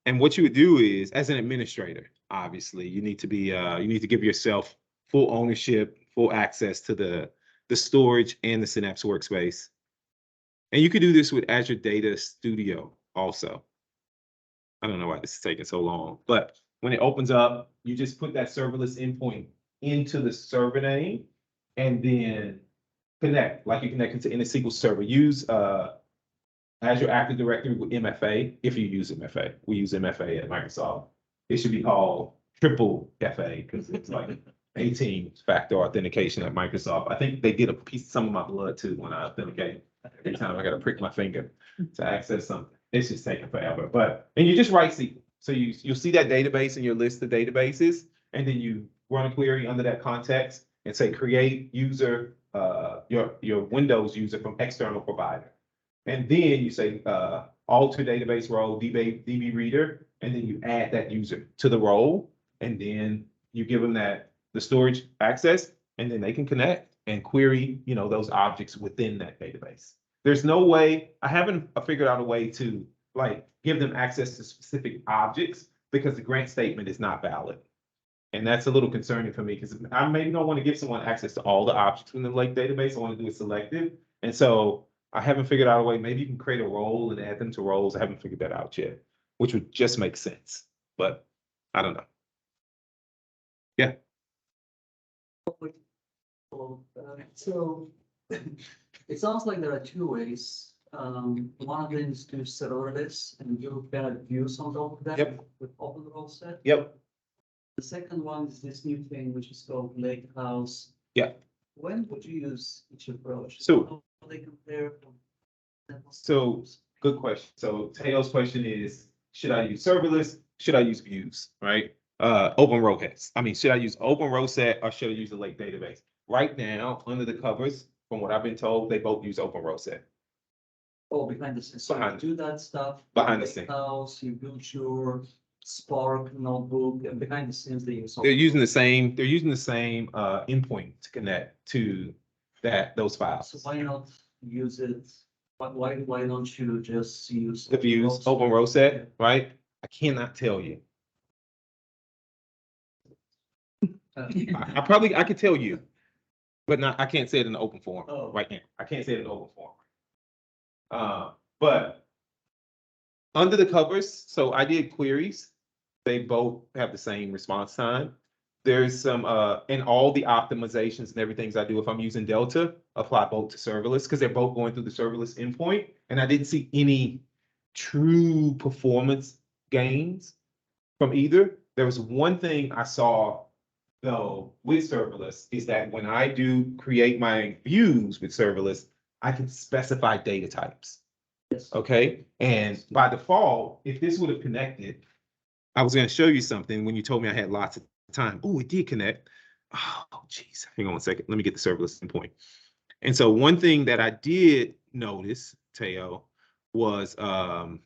And what you would do is, as an administrator, obviously, you need to be you need to give yourself full ownership, full access to the storage and the Synapse workspace. And you could do this with Azure Data Studio also. I don't know why this is taking so long, but when it opens up, you just put that serverless endpoint into the server name and then connect, like you connect it to any SQL Server. Use Azure Active Directory with MFA if you use MFA. We use MFA at Microsoft. It should be called triple FA because it's like 18-factor authentication at Microsoft. I think they get a piece, some of my blood too when I authenticate. Every time I got to prick my finger to access something. It's just taking forever. But and you just write SQL. So you'll see that database in your list of databases, and then you run a query under that context and say create user, your Windows user from external provider. And then you say alter database role, DB reader, and then you add that user to the role, and then you give them the storage access, and then they can connect and query, those objects within that database. There's no way, I haven't figured out a way to like give them access to specific objects because the grant statement is not valid. And that's a little concerning for me because I maybe don't want to give someone access to all the objects in the Lake database. I want to do it selective. And so I haven't figured out a way. Maybe you can create a role and add them to roles. I haven't figured that out yet, which would just make sense. But I don't know. Yeah. So it sounds like there are two ways. One of them is to serverless and you can views on top of that Yep. with open role set. Yep. The second one is this new thing which is called Lakehouse. Yeah. When would you use each approach? So- How do they compare? So good question. So Teo's question is, should I use serverless? Should I use views, right? Open row heads. I mean, should I use open row set or should I use the Lake database? Right now, under the covers, from what I've been told, they both use open row set. Oh, behind the scenes. So you Behind- do that stuff. behind the scenes. Lakehouse, you build your Spark notebook and behind the scenes they use. They're using the same endpoint to connect to those files. So why not use it? Why don't you just use? The views, open row set, right? I cannot tell you. I could tell you, but I can't say it in the open forum Oh. right now. I can't say it in the open forum. But under the covers, so I did queries. They both have the same response time. There's some, and all the optimizations and everything I do, if I'm using Delta, apply both to serverless because they're both going through the serverless endpoint. And I didn't see any true performance gains from either. There was one thing I saw though with serverless is that when I do create my views with serverless, I can specify data types. Yes. Okay. And by default, if this would have connected, I was going to show you something when you told me I had lots of time. Oh, it did connect. Oh, geez. Hang on one second. Let me get the serverless endpoint. And so one thing that I did notice, Teo, was let's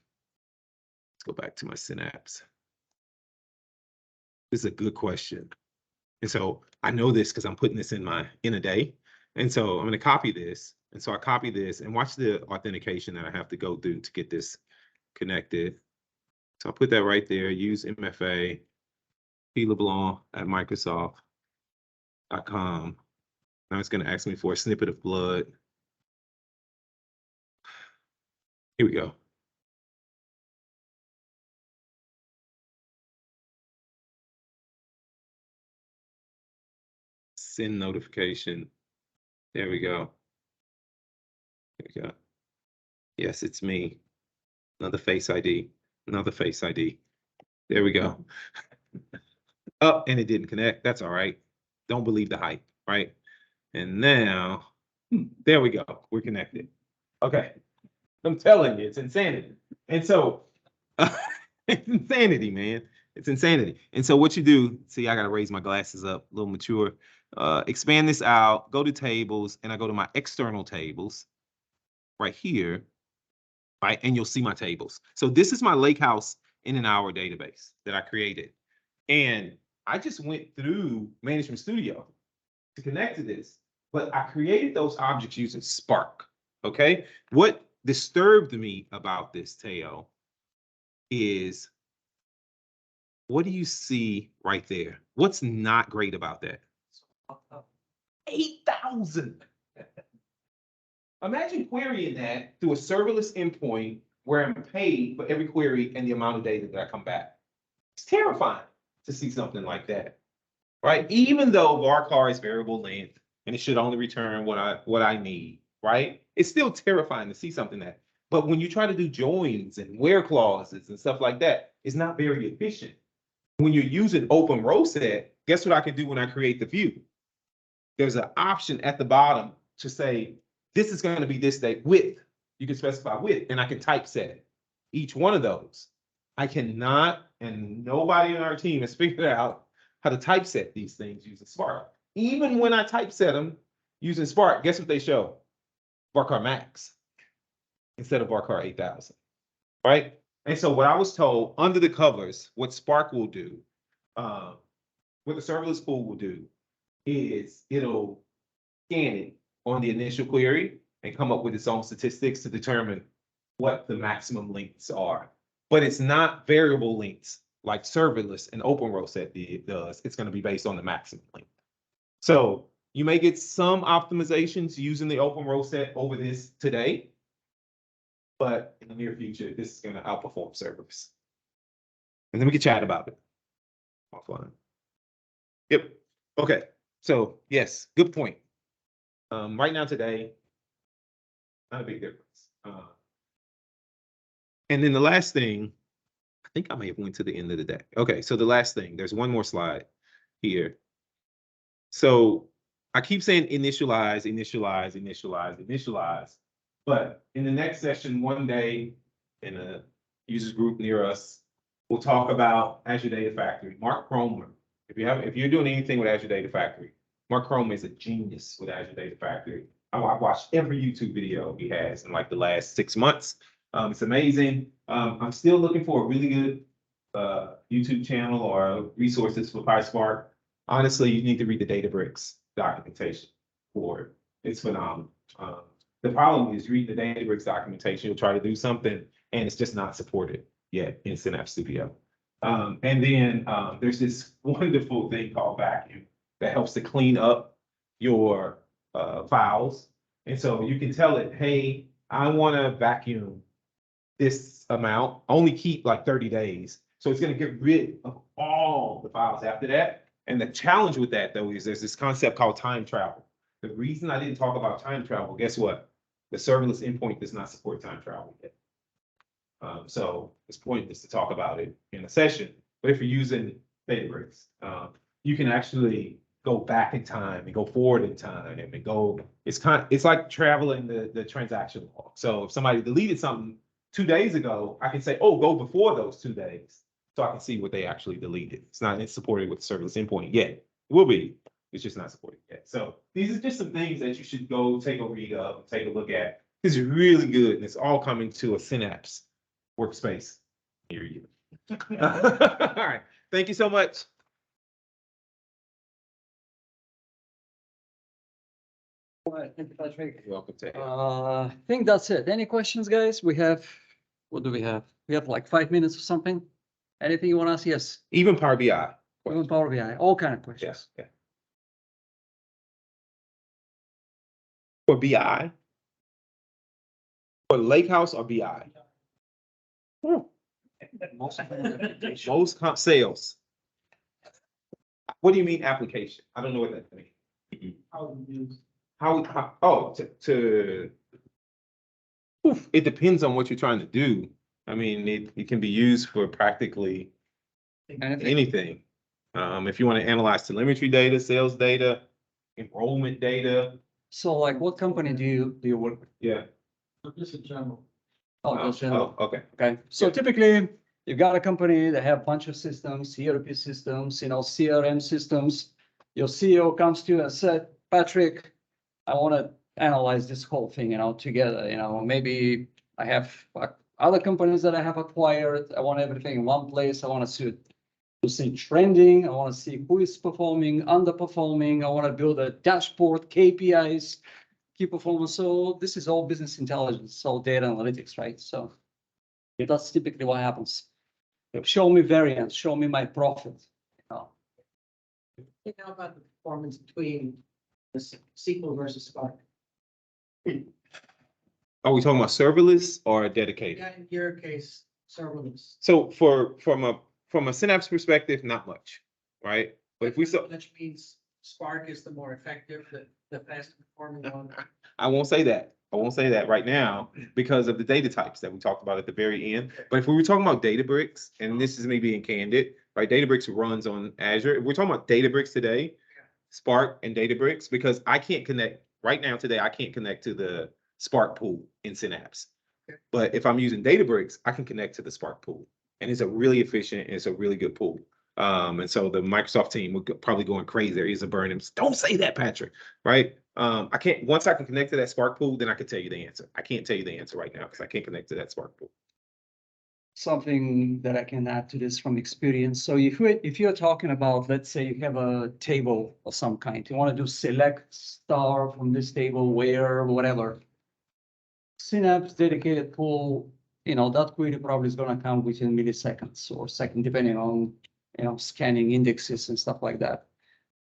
go back to my Synapse. This is a good question. And so I know this because I'm putting this in a day. And so I'm going to copy this. And so I copy this and watch the authentication that I have to go through to get this connected. So I'll put that right there. Use MFA, LeBlanc at Microsoft.com. Now it's going to ask me for a snippet of blood. Here we go. Send notification. There we go. There we go. Yes, it's me. Another Face ID. Another Face ID. There we go. Oh, and it didn't connect. That's all right. Don't believe the hype, right? And now, there we go. We're connected. Okay. I'm telling you, it's insanity. And so, it's insanity, man. It's insanity. And so what you do, see, I gotta raise my glasses up, a little mature. Expand this out, go to tables, and I go to my external tables right here, right? And you'll see my tables. So this is my Lakehouse in an hour database that I created. And I just went through Management Studio to connect to this, but I created those objects using Spark, okay? What disturbed me about this, Teo, is what do you see right there? What's not great about that? 8,000. Imagine querying that through a serverless endpoint where I'm paid for every query and the amount of data that I come back. It's terrifying to see something like that, right? Even though varchar is variable length and it should only return what I need, right? It's still terrifying to see something that. But when you try to do joins and where clauses and stuff like that, it's not very efficient. When you're using open row set, guess what I can do when I create the view? There's an option at the bottom to say, this is going to be this date width. You can specify width, and I can typeset each one of those. I cannot, and nobody on our team has figured out how to typeset these things using Spark. Even when I typeset them using Spark, guess what they show? varchar max instead of varchar 8,000, right? And so what I was told under the covers, what Spark will do, what the serverless pool will do is it'll scan it on the initial query and come up with its own statistics to determine what the maximum lengths are. But it's not variable lengths like serverless and open row set does. It's going to be based on the maximum length. So you may get some optimizations using the open row set over this today, but in the near future, this is going to outperform serverless. And then we can chat about it offline. Yep. Okay. So yes, good point. Right now today, not a big difference. And then the last thing, I think I may have went to the end of the day. Okay, so the last thing, there's one more slide here. So I keep saying initialize, initialize, initialize, initialize. But in the next session, one day in a users group near us, we'll talk about Azure Data Factory. Mark Cromer, if you're doing anything with Azure Data Factory, Mark Cromer is a genius with Azure Data Factory. I've watched every YouTube video he has in like the last 6 months. It's amazing. I'm still looking for a really good YouTube channel or resources for PySpark. Honestly, you need to read the Databricks documentation for it. It's phenomenal. The problem is reading the Databricks documentation, you'll try to do something and it's just not supported yet in Synapse Studio. And then there's this wonderful thing called Vacuum that helps to clean up your files. And so you can tell it, hey, I want to vacuum this amount, only keep like 30 days. So it's going to get rid of all the files after that. And the challenge with that, though, is there's this concept called time travel. The reason I didn't talk about time travel, guess what? The serverless endpoint does not support time travel yet. So it's pointless to talk about it in a session. But if you're using Databricks, you can actually go back in time and go forward in time and go. It's like traveling the transaction log. So if somebody deleted something 2 days ago, I can say, oh, go before those 2 days, so I can see what they actually deleted. It's supported with the serverless endpoint yet. It will be. It's just not supported yet. So these are just some things that you should go take a read of, take a look at. It's really good, and it's all coming to a Synapse workspace near you. All right. Thank you so much. All right, thank you, Patrick. You're welcome to. I think that's it. Any questions, guys? What do we have? We have like 5 minutes or something. Anything you want to ask? Yes. Even Power BI. Even Power BI, all kind of questions. Yes. Yeah. For BI? For Lakehouse or BI? Most comp sales. What do you mean application? I don't know what that means. It depends on what you're trying to do. I mean, it can be used for practically anything. If you want to analyze telemetry data, sales data, enrollment data. So like what company do you work with? Yeah. Just in general. Oh, just general. Oh, okay. Okay. So typically You got a company that have a bunch of systems, ERP systems, CRM systems. Your CEO comes to you and said, Patrick, I want to analyze this whole thing, together, maybe I have other companies that I have acquired. I want everything in one place. I want to see trending. I want to see who is performing, underperforming. I want to build a dashboard, KPIs, key performance. So this is all business intelligence, all data analytics, right? So that's typically what happens. Show me variance, show me my profit. Think about the performance between the SQL versus Spark. Are we talking about serverless or dedicated? Yeah, in your case, serverless. So from a Synapse perspective, not much, right? But if we saw, Which means Spark is the more effective, the faster performing one. I won't say that. I won't say that right now because of the data types that we talked about at the very end. But if we were talking about Databricks, and this is me being candid, right? Databricks runs on Azure. If we're talking about Databricks today, Spark and Databricks, because I can't connect right now today, I can't connect to the Spark pool in Synapse. But if I'm using Databricks, I can connect to the Spark pool. And it's a really efficient, and it's a really good pool. And so the Microsoft team would probably going crazy. There is a burning. Don't say that, Patrick. Right? I can't. Once I can connect to that Spark pool, then I can tell you the answer. I can't tell you the answer right now because I can't connect to that Spark pool. Something that I can add to this from experience. So if you're talking about, let's say you have a table of some kind, you want to do select star from this table, where, whatever. Synapse dedicated pool, that query probably is going to come within milliseconds or second, depending on scanning indexes and stuff like that.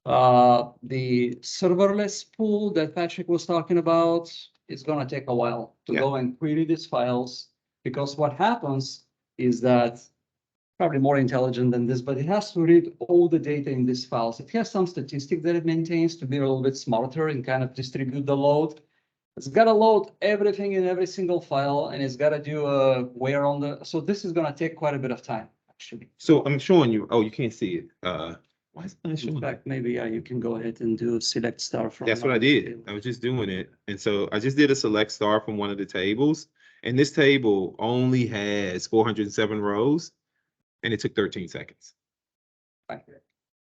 The serverless pool that Patrick was talking about is going to take a while to go and query these files, because what happens is that probably more intelligent than this, but it has to read all the data in these files. It has some statistic that it maintains to be a little bit smarter and kind of distribute the load. It's got to load everything in every single file, and it's got to do a where on the. So this is going to take quite a bit of time, actually. So I'm showing you. Oh, you can't see it. Why is it not showing? In fact, maybe you can go ahead and do select star from. That's what I did. I was just doing it, and so I just did a select star from one of the tables, and this table only has 407 rows, and it took 13 seconds.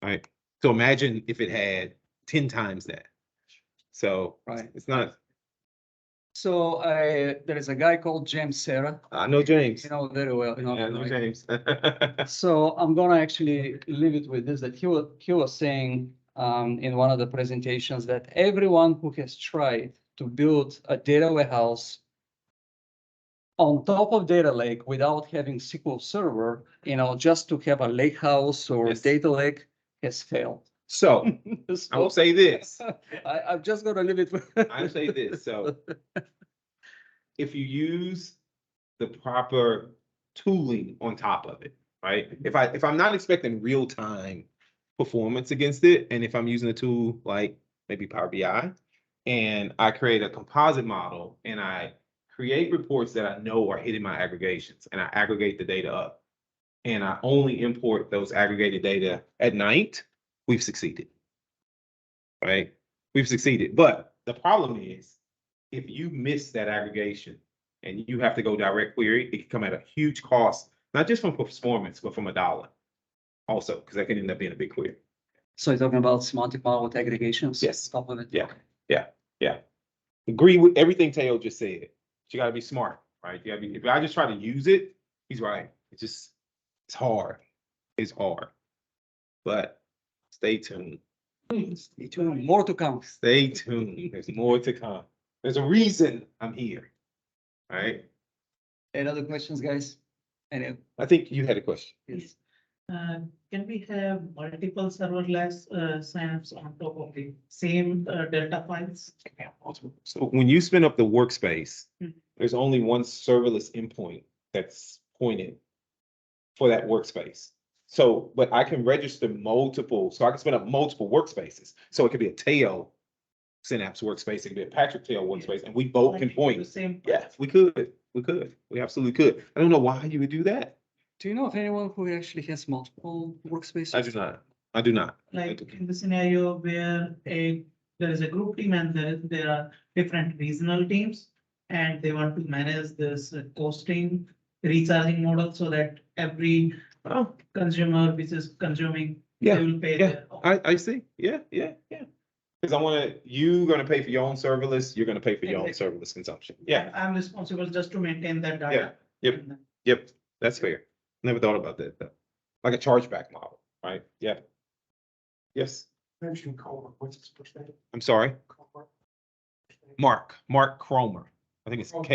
Right. So imagine if it had 10 times that. So it's not. So there is a guy called James Serra. I know James. Very well. I know James. So I'm gonna actually leave it with this, that he was saying in one of the presentations that everyone who has tried to build a data warehouse on top of data lake without having SQL Server, just to have a Lakehouse or data lake has failed. So I will say this. I'm just gonna leave it with. I'll say this. So if you use the proper tooling on top of it, right? If I'm not expecting real time performance against it, and if I'm using a tool like maybe Power BI, and I create a composite model and I create reports that I know are hitting my aggregations, and I aggregate the data up, and I only import those aggregated data at night, we've succeeded, right? We've succeeded. But the problem is, if you miss that aggregation and you have to go direct query, it can come at a huge cost, not just from performance, but from $1 also, because that can end up being a big query. So you're talking about semantic model with aggregations? Yes. Top of it? Yeah. Agree with everything Teo just said. But you got to be smart, right? You gotta be, if I just try to use it, he's right. It's hard. It's hard. But stay tuned. Stay tuned. More to come. Stay tuned. There's more to come. There's a reason I'm here. All right. Any other questions, guys? I think you had a question. Yes. Can we have multiple serverless signups on top of the same Delta files? So when you spin up the workspace, there's only one serverless endpoint that's pointed for that workspace. So, but I can register multiple, so I can spin up multiple workspaces. So it could be a Teo Synapse workspace, it could be a Patrick Teo workspace, and we both can point. Yes, we could. We absolutely could. I don't know why you would do that. Do you know of anyone who actually has multiple workspaces? I do not. Like in the scenario where there is a group team and there are different regional teams, and they want to manage this costing recharging model so that every Oh, consumer which is consuming, Yeah, they will pay yeah. their. I see. Yeah. Because you're gonna pay for your own serverless, you're gonna pay for your own Exactly. serverless consumption. Yeah, I'm responsible just to maintain that yeah, data. yep, yep. That's fair. Never thought about that though. Like a chargeback model, right? Yeah. Yes, Mention Comer, what's his first name? I'm sorry. Comer. Mark Cromer. I think it's Kromer.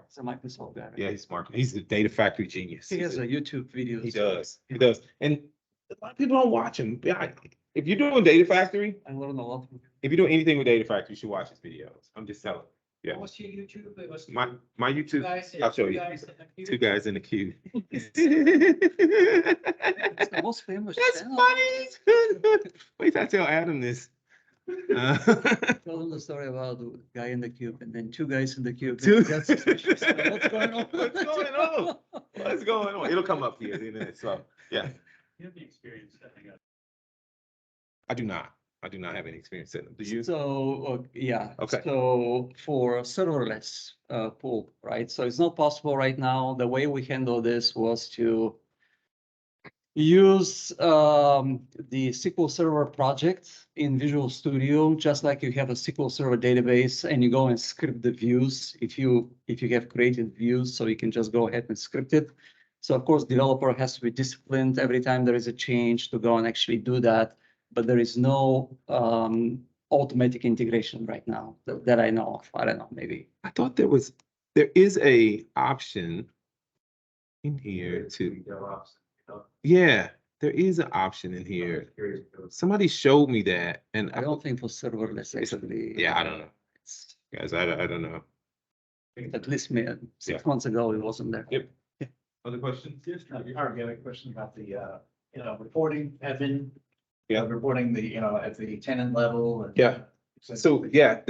It's a Microsoft guy. Yeah, he's Mark. He's the data factory genius. He has a YouTube video. He does. He does. And a lot of people don't watch him. Yeah, if you're doing data factory, I learned a lot. if you're doing anything with data factory, you should watch his videos. I'm just telling. Yeah. What's your YouTube? What's My two YouTube, guys? I'll show you. Guys in the queue? Two guys in the queue. It's the most famous That's channel. funny. Wait till I tell Adam this. Tell them the story about the guy in the cube and then two guys in the cube. Two- That's suspicious. What's going on? What's going on? What's going on? It'll come up here in a minute. So, yeah, You have the experience setting up. I do not. I do not have any experience setting them. Do you? So, yeah. Okay. So for serverless pool, right? So it's not possible right now. The way we handle this was to use the SQL Server project in Visual Studio, just like you have a SQL Server database and you go and script the views. If you have created views, so you can just go ahead and script it. So of course, developer has to be disciplined every time there is a change to go and actually do that. But there is no automatic integration right now that I know of. I don't know, maybe. I thought there is a option in here to, yeah, there is an option in here. Somebody showed me that and I don't think for serverless actually. yeah, I don't know. It's Guys, I don't know. at least 6 months ago, it wasn't there. Yep. Other questions? I already have a question about the, reporting admin. Yeah. Reporting the, at the tenant level. And, Yeah. So yeah,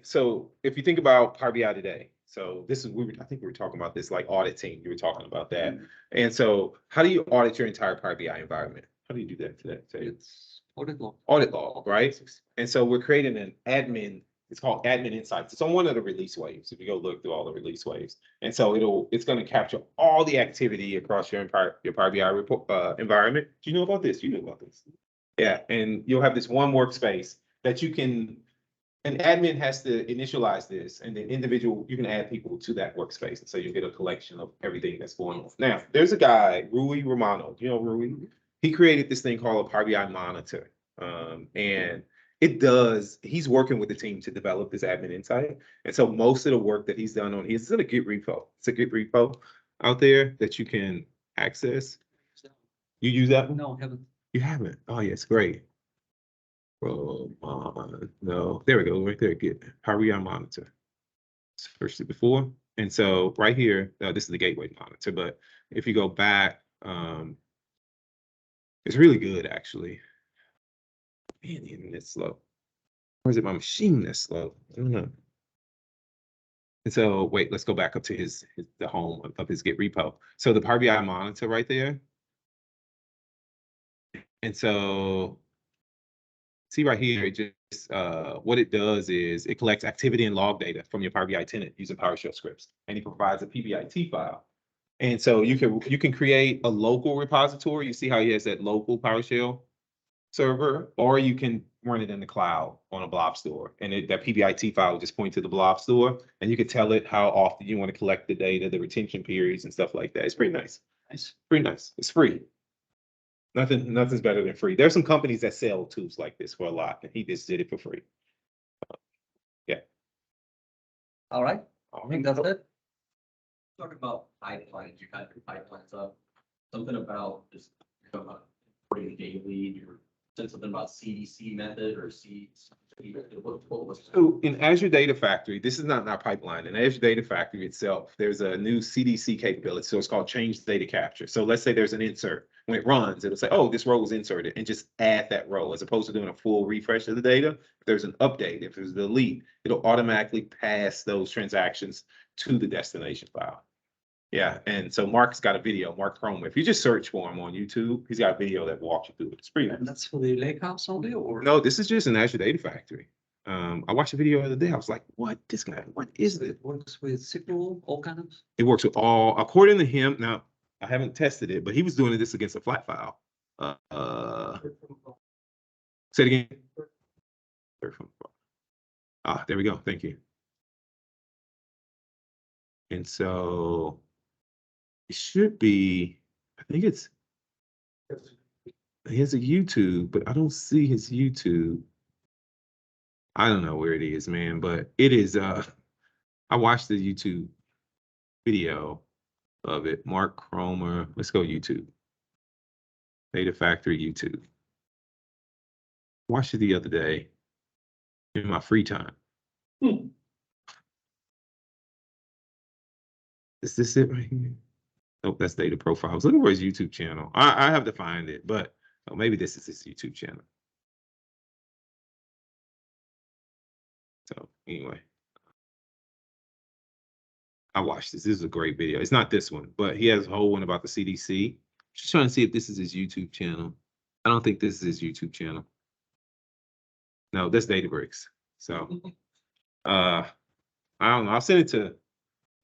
so if you think about Power BI today, so this is, I think we were talking about this like audit team, you were talking about that. And so how do you audit your entire Power BI environment? How do you do that today? It's audit log. Audit log, right? And so we're creating an admin, it's called Admin Insights. It's on one of the release waves. If you go look through all the release waves. And so it's going to capture all the activity across your Power BI report environment. Do you know about this? You know about this. Yeah, and you'll have this one workspace that an admin has to initialize this, and then you can add people to that workspace. And so you get a collection of everything that's going on. Now, there's a guy, Rui Romano. You know Rui? He created this thing called a Power BI Monitor. And he's working with the team to develop this admin insight. And so most of the work that he's done on it's in a Git repo. It's a Git repo out there that you can access. You use that one? No, haven't. You haven't? Oh, yeah, it's great. No, there we go, right there, Git Power BI Monitor. Searched it before. And so right here, this is the gateway monitor, but if you go back, it's really good, actually. Man, the internet's slow. Or is it my machine that's slow? I don't know. And so, wait, let's go back up to the home of his Git repo. So the Power BI Monitor right there. And so, see right here, it just what it does is it collects activity and log data from your Power BI tenant using PowerShell scripts, and it provides a PBIT file. And so you can create a local repository. You see how he has that local PowerShell server, or you can run it in the cloud on a blob store, and that PBIT file will just point to the blob store, and you can tell it how often you want to collect the data, the retention periods, and stuff like that. It's pretty nice. It's pretty nice. It's free. Nothing's better than free. There's some companies that sell tools like this for a lot, and he just did it for free. Yeah. All right. I think that's it. Talk about pipelines, you had your pipelines up, something about just, reporting daily, you said something about CDC method or what was that? So in Azure Data Factory, this is not in our pipeline. In Azure Data Factory itself, there's a new CDC capability. So it's called change data capture. So let's say there's an insert. When it runs, it'll say, oh, this row was inserted, and just add that row, as opposed to doing a full refresh of the data. If there's an update, if there's a delete, it'll automatically pass those transactions to the destination file. Yeah, and so Mark's got a video, Mark Cromer. If you just search for him on YouTube, he's got a video that walks you through it. It's pretty nice. And that's for the Lakehouse only, or? No, this is just an Azure Data Factory. I watched the video the other day. I was like, what? This guy, what is it? It works with SQL, all kinds. It works with all, according to him. Now, I haven't tested it, but he was doing this against a flat file. Say it again. Ah, there we go. Thank you. And so it should be, I think it's, he has a YouTube, but I don't see his YouTube. I don't know where it is, man, but it is, I watched the YouTube video of it. Mark Cromer, let's go YouTube. Data Factory YouTube. Watched it the other day in my free time. Is this it right here? Nope, that's data profiles. Looking for his YouTube channel. I have to find it, but oh, maybe this is his YouTube channel. So anyway, I watched this. This is a great video. It's not this one, but he has a whole one about the CDC. Just trying to see if this is his YouTube channel. I don't think this is his YouTube channel. No, that's Databricks. So I don't know. I'll send it to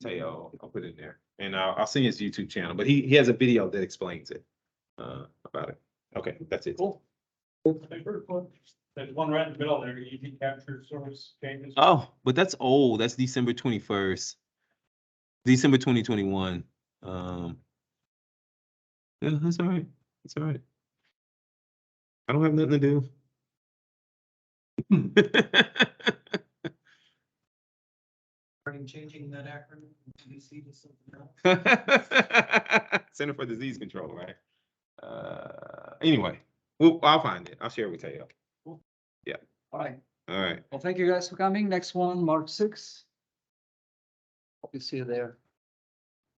Teo. I'll put it in there. And I'll send his YouTube channel. But he has a video that explains it about it. Okay, that's it. Cool. There's one right in the middle there, easy capture source changes. Oh, but that's old. That's December 21st. December 2021. Yeah, that's all right. That's all right. I don't have nothing to do. Are you changing that acronym? CDC to something else? Center for Disease Control, right? Anyway, well, I'll find it. I'll share it with you. Cool. Yeah. All right. All right. Well, thank you guys for coming. Next one, March 6th. Hope you see you there.